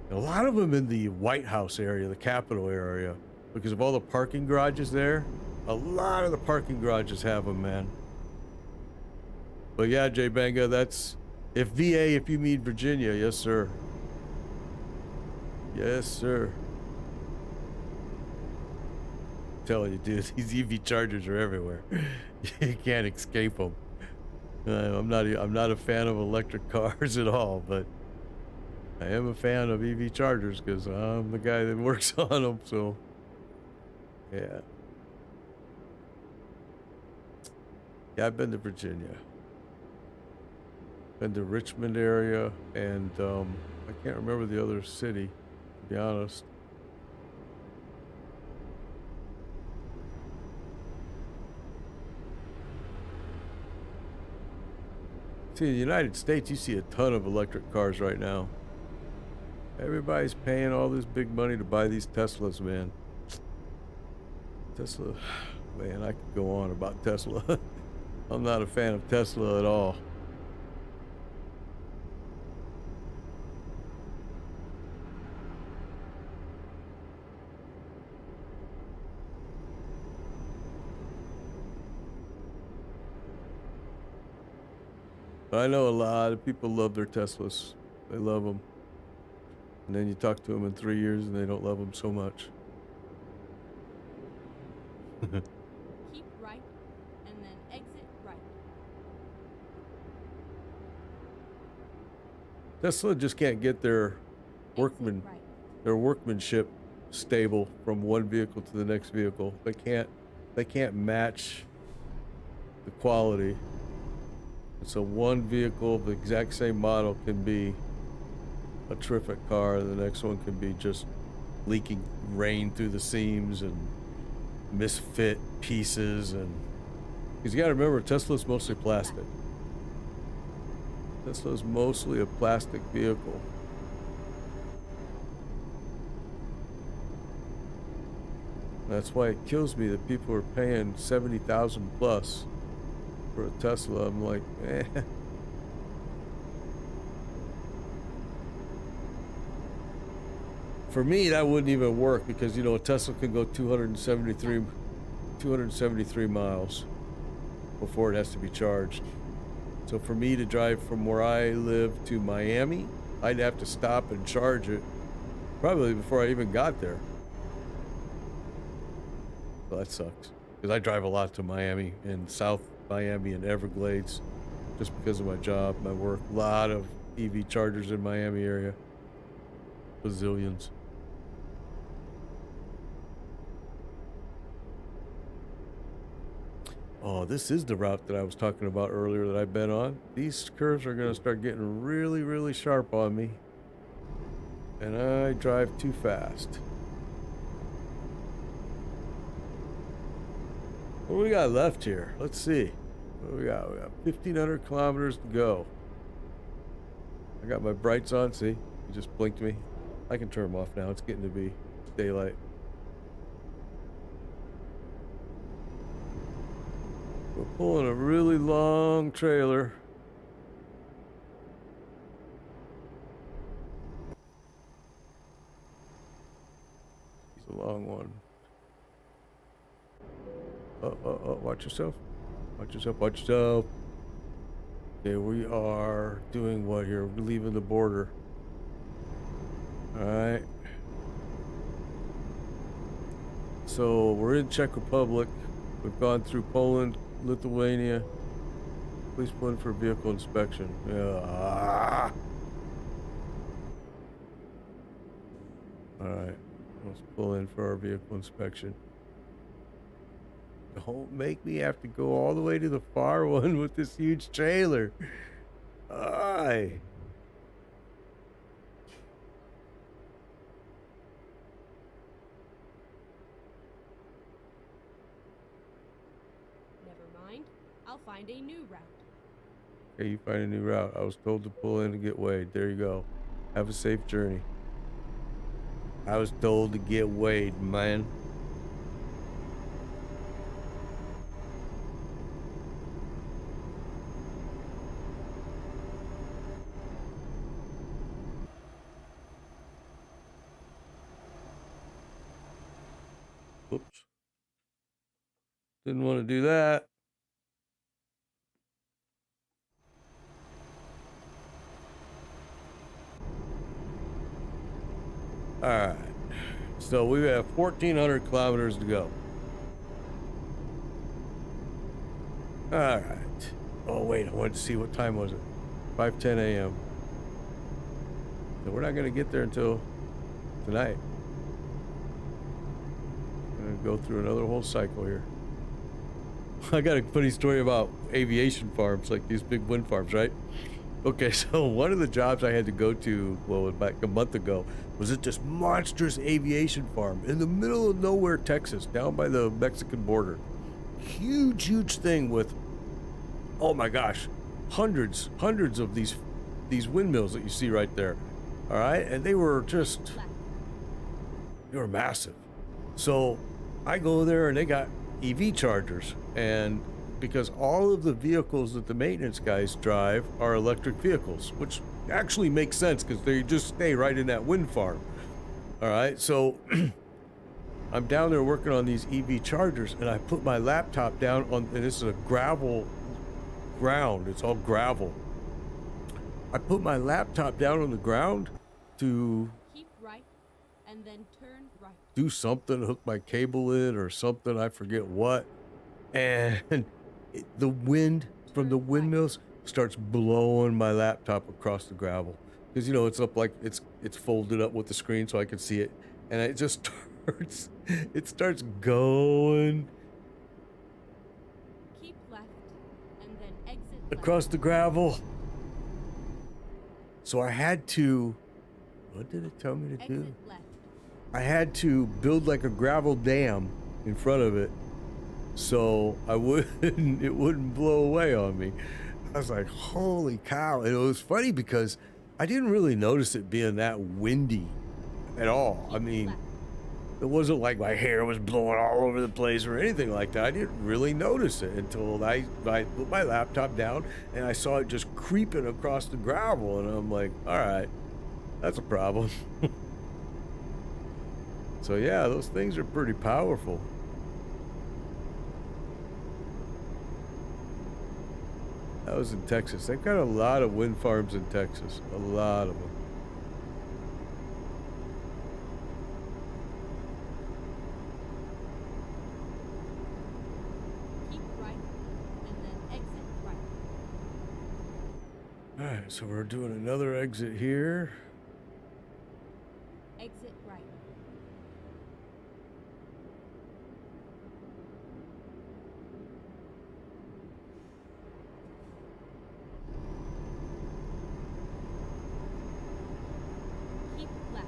lot of them in the White House area, the Capitol area, because of all the parking garages there. A lot of the parking garages have them, man. But yeah, Jay Banga, that's, if you mean Virginia, yes, sir. Yes, sir. I'm telling you, dude, these EV chargers are everywhere. You can't escape them. I'm not a fan of electric cars at all, but I am a fan of EV chargers because I'm the guy that works on them. So, yeah. Yeah, I've been to Virginia. Been to Richmond area, and I can't remember the other city, to be honest. See, in the United States, you see a ton of electric cars right now. Everybody's paying all this big money to buy these Teslas, man. Tesla, man, I could go on about Tesla. I'm not a fan of Tesla at all. I know a lot of people love their Teslas. They love them. And then you talk to them in 3 years and they don't love them so much.
Keep right and then exit right.
Tesla just can't get their
Exit right.
workmanship stable from one vehicle to the next vehicle. They can't match the quality. So one vehicle of the exact same model can be a terrific car, and the next one can be just leaking rain through the seams and misfit pieces, and because you got to remember Tesla's mostly plastic. Tesla's mostly a plastic vehicle. That's why it kills me that people are paying 70,000 plus for a Tesla. I'm like, eh. For me, that wouldn't even work because, you know, a Tesla can go 273 miles before it has to be charged. So for me to drive from where I live to Miami, I'd have to stop and charge it probably before I even got there. So that sucks because I drive a lot to Miami and South Miami and Everglades just because of my job, my work. A lot of EV chargers in Miami area. Bazillions. Oh, this is the route that I was talking about earlier that I've been on. These curves are going to start getting really, really sharp on me. And I drive too fast. What do we got left here? Let's see. What do we got? We got 1,500 kilometers to go. I got my brights on. See? You just blinked me. I can turn them off now. It's getting to be daylight. We're pulling a really long trailer. He's a long one. Oh, watch yourself. Watch yourself, watch yourself. Okay, we are doing what here? We're leaving the border. Alright. So we're in Czech Republic. We've gone through Poland, Lithuania. Please pull in for vehicle inspection. Yeah. Alright. Let's pull in for our vehicle inspection. Don't make me have to go all the way to the far one with this huge trailer. Aye.
Never mind. I'll find a new route.
Okay, you find a new route. I was told to pull in and get weighed. There you go. Have a safe journey. I was told to get weighed, man. Oops. Didn't want to do that. All right. So we have 1,400 kilometers to go. All right. Oh, wait. I wanted to see what time was it. 5:10 a.m. So we're not going to get there until tonight. Go through another whole cycle here. I got a funny story about aviation farms, like these big wind farms, right? Okay, so one of the jobs I had to go to, well, back a month ago, was at this monstrous aviation farm in the middle of nowhere, Texas, down by the Mexican border. Huge thing with, oh my gosh, hundreds of these windmills that you see right there. All right, and they were massive. So I go there and they got EV chargers, and because all of the vehicles that the maintenance guys drive are electric vehicles, which actually makes sense because they just stay right in that wind farm. All right, so I'm down there working on these EV chargers, and I put my laptop down on, and this is a gravel ground, it's all gravel. I put my laptop down on the ground to
Keep right and then turn right.
do something, hook my cable in or something, I forget what, and the wind from the windmills starts blowing my laptop across the gravel because, you know, it's up like it's folded up with the screen so I can see it, and it just starts going
Keep left and then exit
across
left.
the gravel. So I had to, what did it tell me to do?
Exit left.
I had to build like a gravel dam in front of it so I wouldn't it wouldn't blow away on me. I was like, holy cow. And it was funny because I didn't really notice it being that windy at all. I
Keep
mean,
left.
it wasn't like my hair was blowing all over the place or anything like that. I didn't really notice it until I put my laptop down and I saw it just creeping across the gravel. And I'm like, all right, that's a problem. So, yeah, those things are pretty powerful. That was in Texas. They've got a lot of wind farms in Texas, a lot of them.
Keep right, and then exit right.
All right, so we're doing another exit here.
Exit right. Keep left.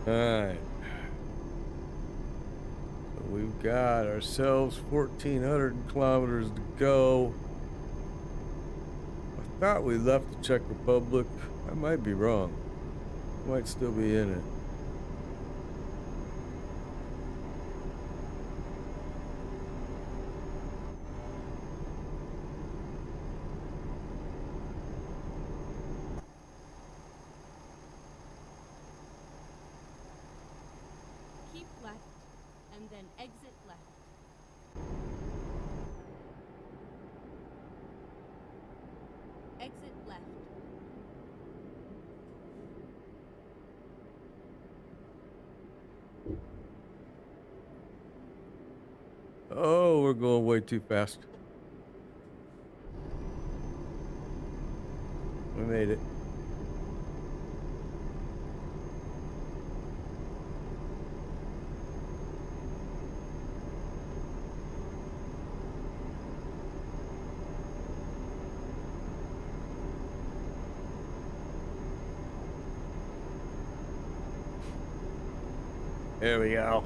All right. So we've got ourselves 1,400 kilometers to go. I thought we left the Czech Republic. I might be wrong. Might still be in it.
Keep left, and then exit left. Exit left.
Oh, we're going way too fast. We made it. There we go.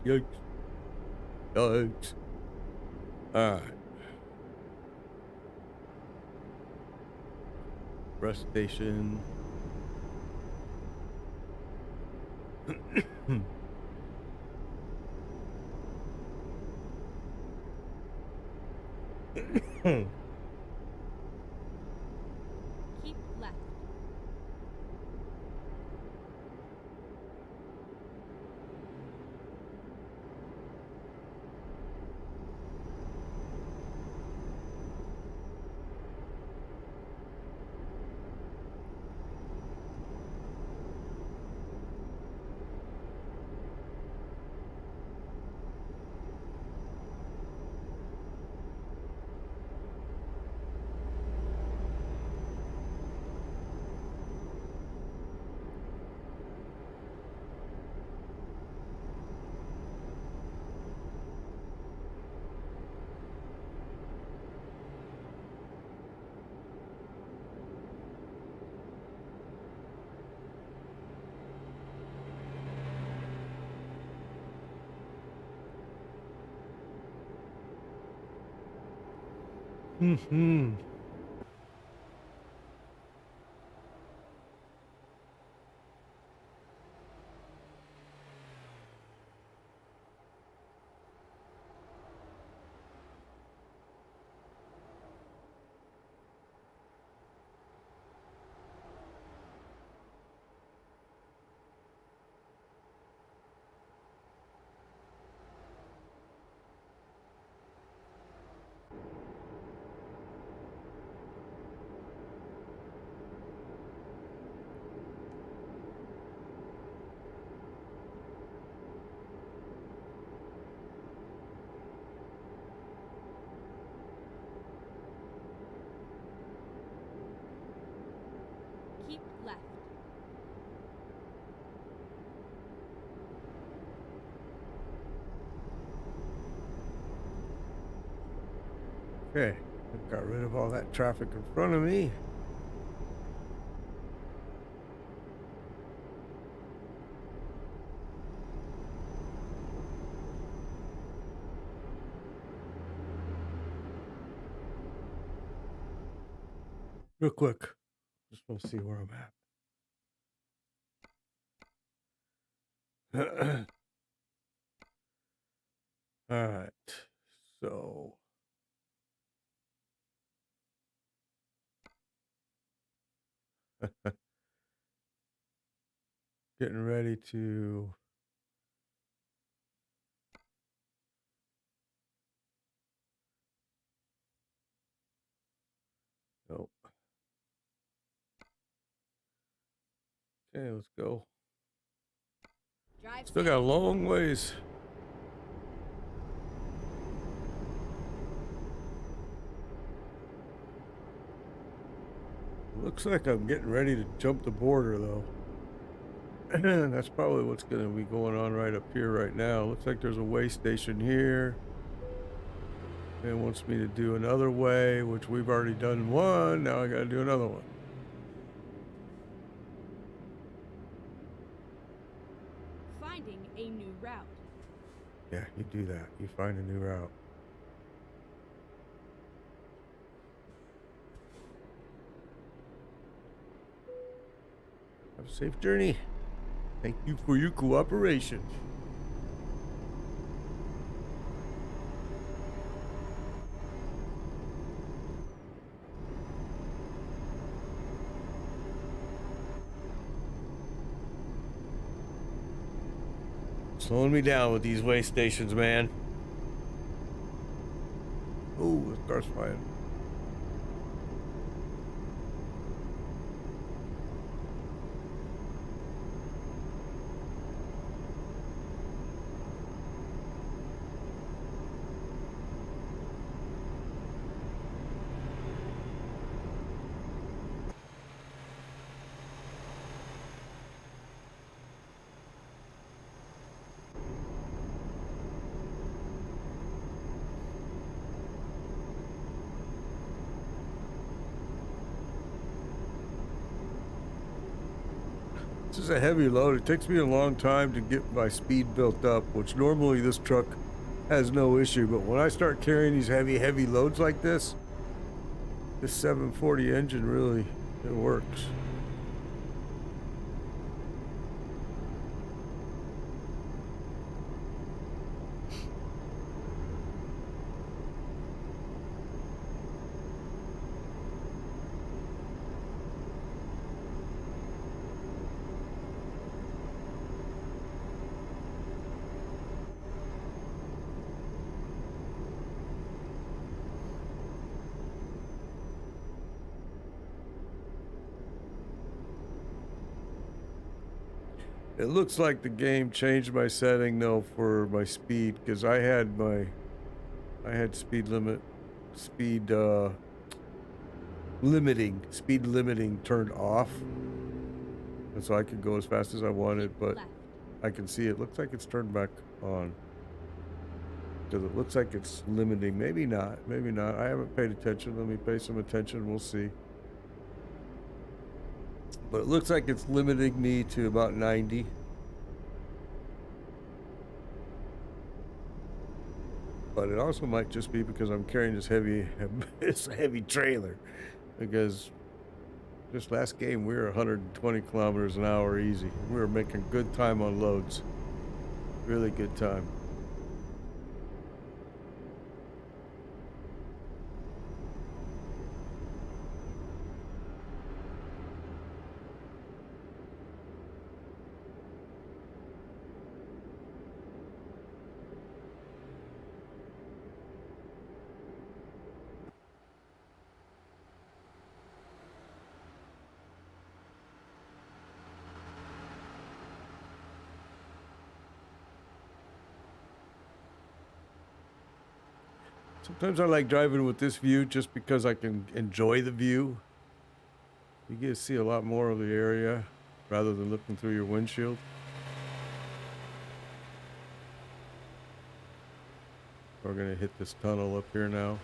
Yikes. Yikes. All right. Rest station.
Keep left.
Mm-hmm. Okay, I got rid of all that traffic in front of me. Real quick, just want to see where I'm at. All right, so getting ready to. Oh, okay, let's go.
Drive
Still
safe.
got a long ways. Looks like I'm getting ready to jump the border, though. That's probably what's going to be going on right up here right now. Looks like there's a way station here. It wants me to do another way, which we've already done one. Now I got to do another one.
Finding a new route.
Yeah, you do that. You find a new route. Have a safe journey. Thank you for your cooperation. Slowing me down with these way stations, man. Oh, this car's flying. This is a heavy load. It takes me a long time to get my speed built up, which normally this truck has no issue. But when I start carrying these heavy loads like this 740 engine really, it works. It looks like the game changed my setting though for my speed, because I had speed limiting turned off, and so I could go as fast as I wanted. But
Left.
I can see it looks like it's turned back on, because it looks like it's limiting. Maybe not. I haven't paid attention. Let me pay some attention. We'll see. But it looks like it's limiting me to about 90. But it also might just be because I'm carrying this heavy trailer. Because this last game we were 120 kilometers an hour easy. We were making good time on loads. Really good time. Sometimes I like driving with this view just because I can enjoy the view. You get to see a lot more of the area rather than looking through your windshield. We're gonna hit this tunnel up here now.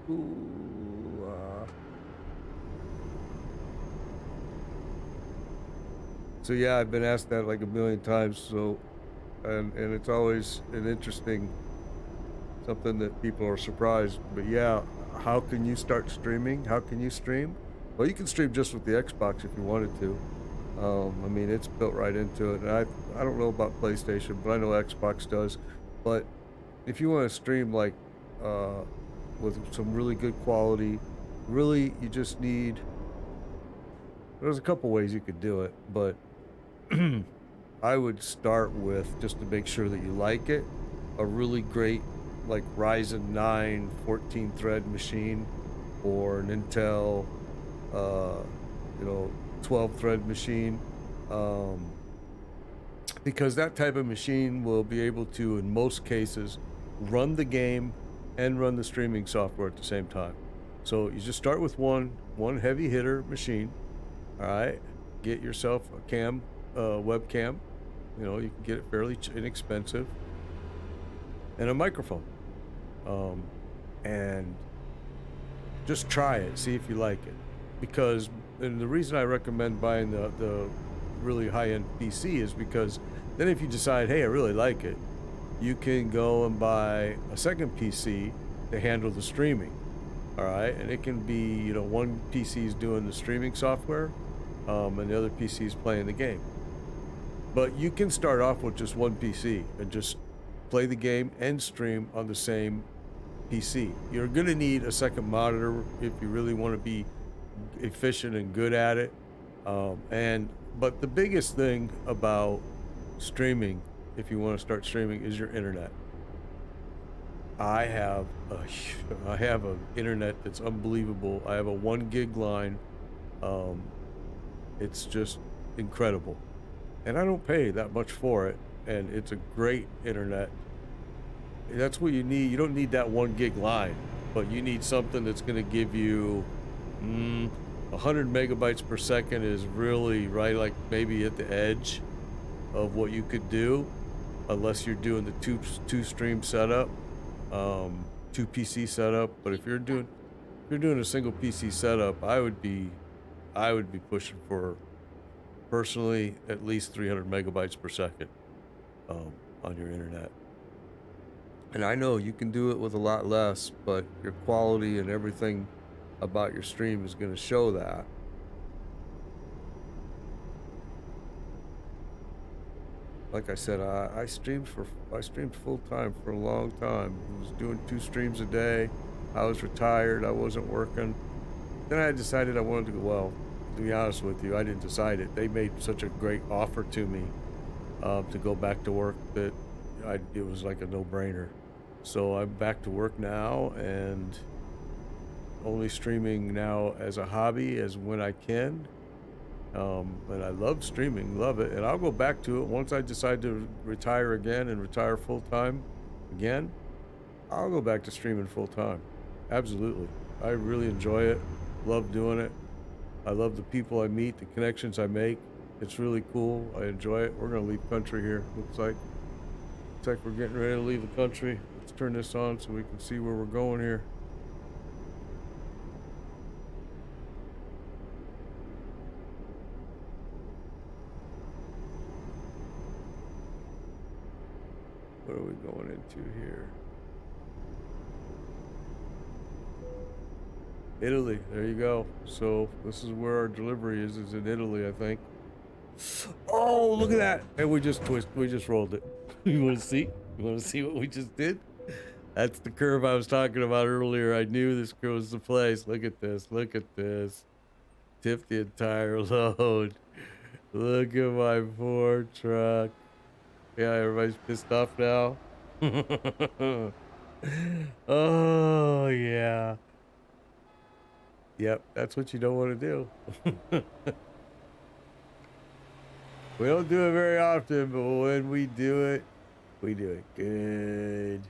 Ooh, so yeah, I've been asked that like a million times. So, and it's always an interesting something that people are surprised. But yeah, how can you start streaming? How can you stream? Well, you can stream just with the Xbox if you wanted to. I mean, it's built right into it. And I don't know about PlayStation, but I know Xbox does. But if you want to stream like uh, with some really good quality, really you just need. There's a couple ways you could do it, but I would start with, just to make sure that you like it, a really great like Ryzen 9 14 thread machine or an Intel uh, 12 thread machine. Um, because that type of machine will be able to, in most cases, run the game and run the streaming software at the same time. So you just start with one heavy hitter machine. All right, get yourself a webcam. You can get it fairly inexpensive, and a microphone. Um, and just try it, see if you like it. Because, and the reason I recommend buying the really high-end PC is because then if you decide, hey, I really like it, you can go and buy a second PC to handle the streaming. All right, and it can be, one PC is doing the streaming software, and the other PC is playing the game. But you can start off with just one PC and just play the game and stream on the same PC. You're going to need a second monitor if you really want to be efficient and good at it. But the biggest thing about streaming, if you want to start streaming, is your internet. I have an internet that's unbelievable. I have a 1 gig line. It's just incredible, and I don't pay that much for it. And it's a great internet. That's what you need. You don't need that 1 gig line, but you need something that's going to give you 100 megabytes per second is really right, like maybe at the edge of what you could do, unless you're doing the two stream setup, two PC setup. But if you're doing a single PC setup, I would be pushing for, personally, at least 300 megabytes per second on your internet. And I know you can do it with a lot less, but your quality and everything about your stream is going to show that. Like I said, I streamed full time for a long time. I was doing 2 streams a day. I was retired. I wasn't working. Then I decided I wanted to go. Well, to be honest with you, I didn't decide it. They made such a great offer to me to go back to work that it was like a no-brainer. So I'm back to work now and only streaming now as a hobby, as when I can. And I love streaming, love it. And I'll go back to it once I decide to retire again and retire full time again. I'll go back to streaming full time. Absolutely. I really enjoy it. Love doing it. I love the people I meet, the connections I make. It's really cool. I enjoy it. We're going to leave country here. Looks like we're getting ready to leave the country. Let's turn this on so we can see where we're going here. What are we going into here? Italy. There you go. So this is where our delivery is in Italy, I think. Oh, look at that. And we just rolled it. You want to see? You want to see what we just did? That's the curve I was talking about earlier. I knew this was the place. Look at this. Look at this. Tip the entire load. Look at my poor truck. Yeah, everybody's pissed off now. Oh, yeah. Yep, that's what you don't want to do. We don't do it very often, but when we do it, We doing good.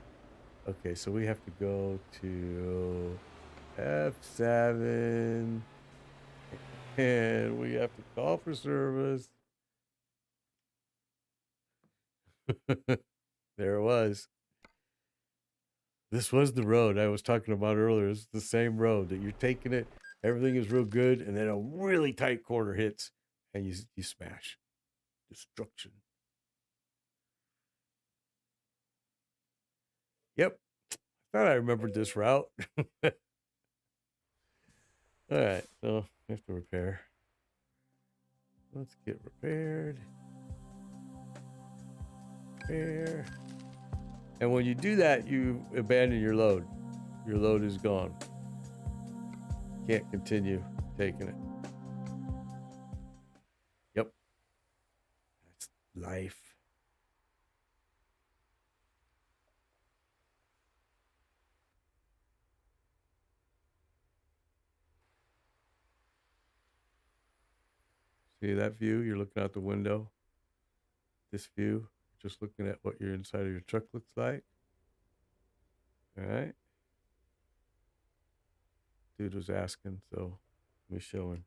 Okay, so we have to go to F7 and we have to call for service. There it was. This was the road I was talking about earlier. It's the same road that you're taking it. Everything is real good, and then a really tight corner hits, and you smash. Destruction. Yep. Thought I remembered this route. All right, so we have to repair. Let's get repaired. Repair. And when you do that, you abandon your load. Your load is gone. Can't continue taking it. Yep. That's life. See that view? You're looking out the window. This view, just looking at what your inside of your truck looks like. All right. Dude was asking, so let me show him.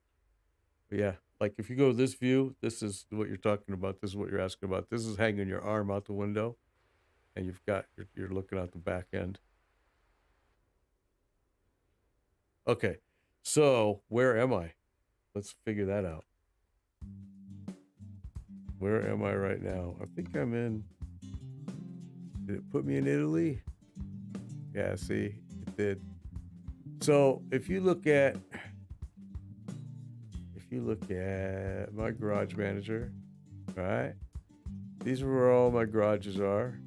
But yeah, like if you go this view, this is what you're talking about. This is what you're asking about. This is hanging your arm out the window, and you're looking out the back end. Okay, so where am I? Let's figure that out. Where am I right now? I think I'm in. Did it put me in Italy? Yeah, see, it did. So if you look at my garage manager, right? These are where all my garages are.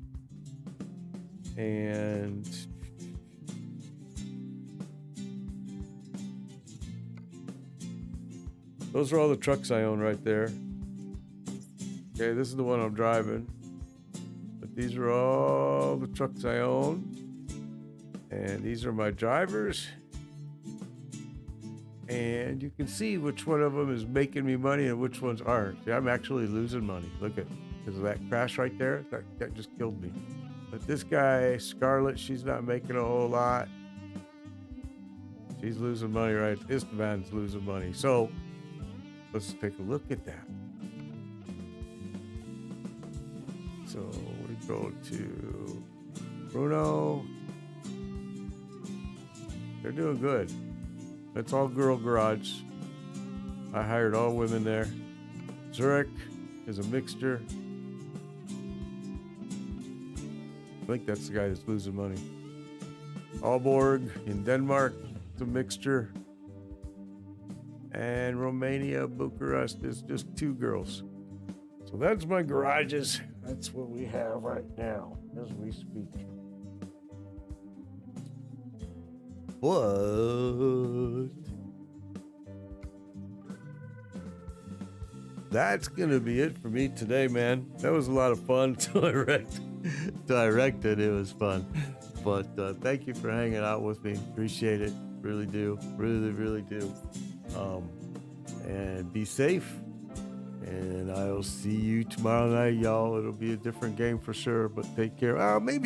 And those are all the trucks I own right there. Okay, this is the one I'm driving. But these are all the trucks I own. And these are my drivers. And you can see which one of them is making me money and which ones aren't. See, I'm actually losing money. Look at, because of that crash right there. That just killed me. But this guy, Scarlett, she's not making a whole lot. She's losing money, right? Esteban's losing money. So let's take a look at that. So we go to Bruno. They're doing good. It's all girl garage. I hired all women there. Zurich is a mixture. I think that's the guy that's losing money. Aalborg in Denmark, it's a mixture. And Romania, Bucharest is just two girls. So that's my garages. That's what we have right now as we speak. What? That's gonna be it for me today, man. That was a lot of fun to direct it. It was fun. But thank you for hanging out with me. Appreciate it. Really do. Really do. And be safe. And I'll see you tomorrow night, y'all. It'll be a different game for sure, but take care. Maybe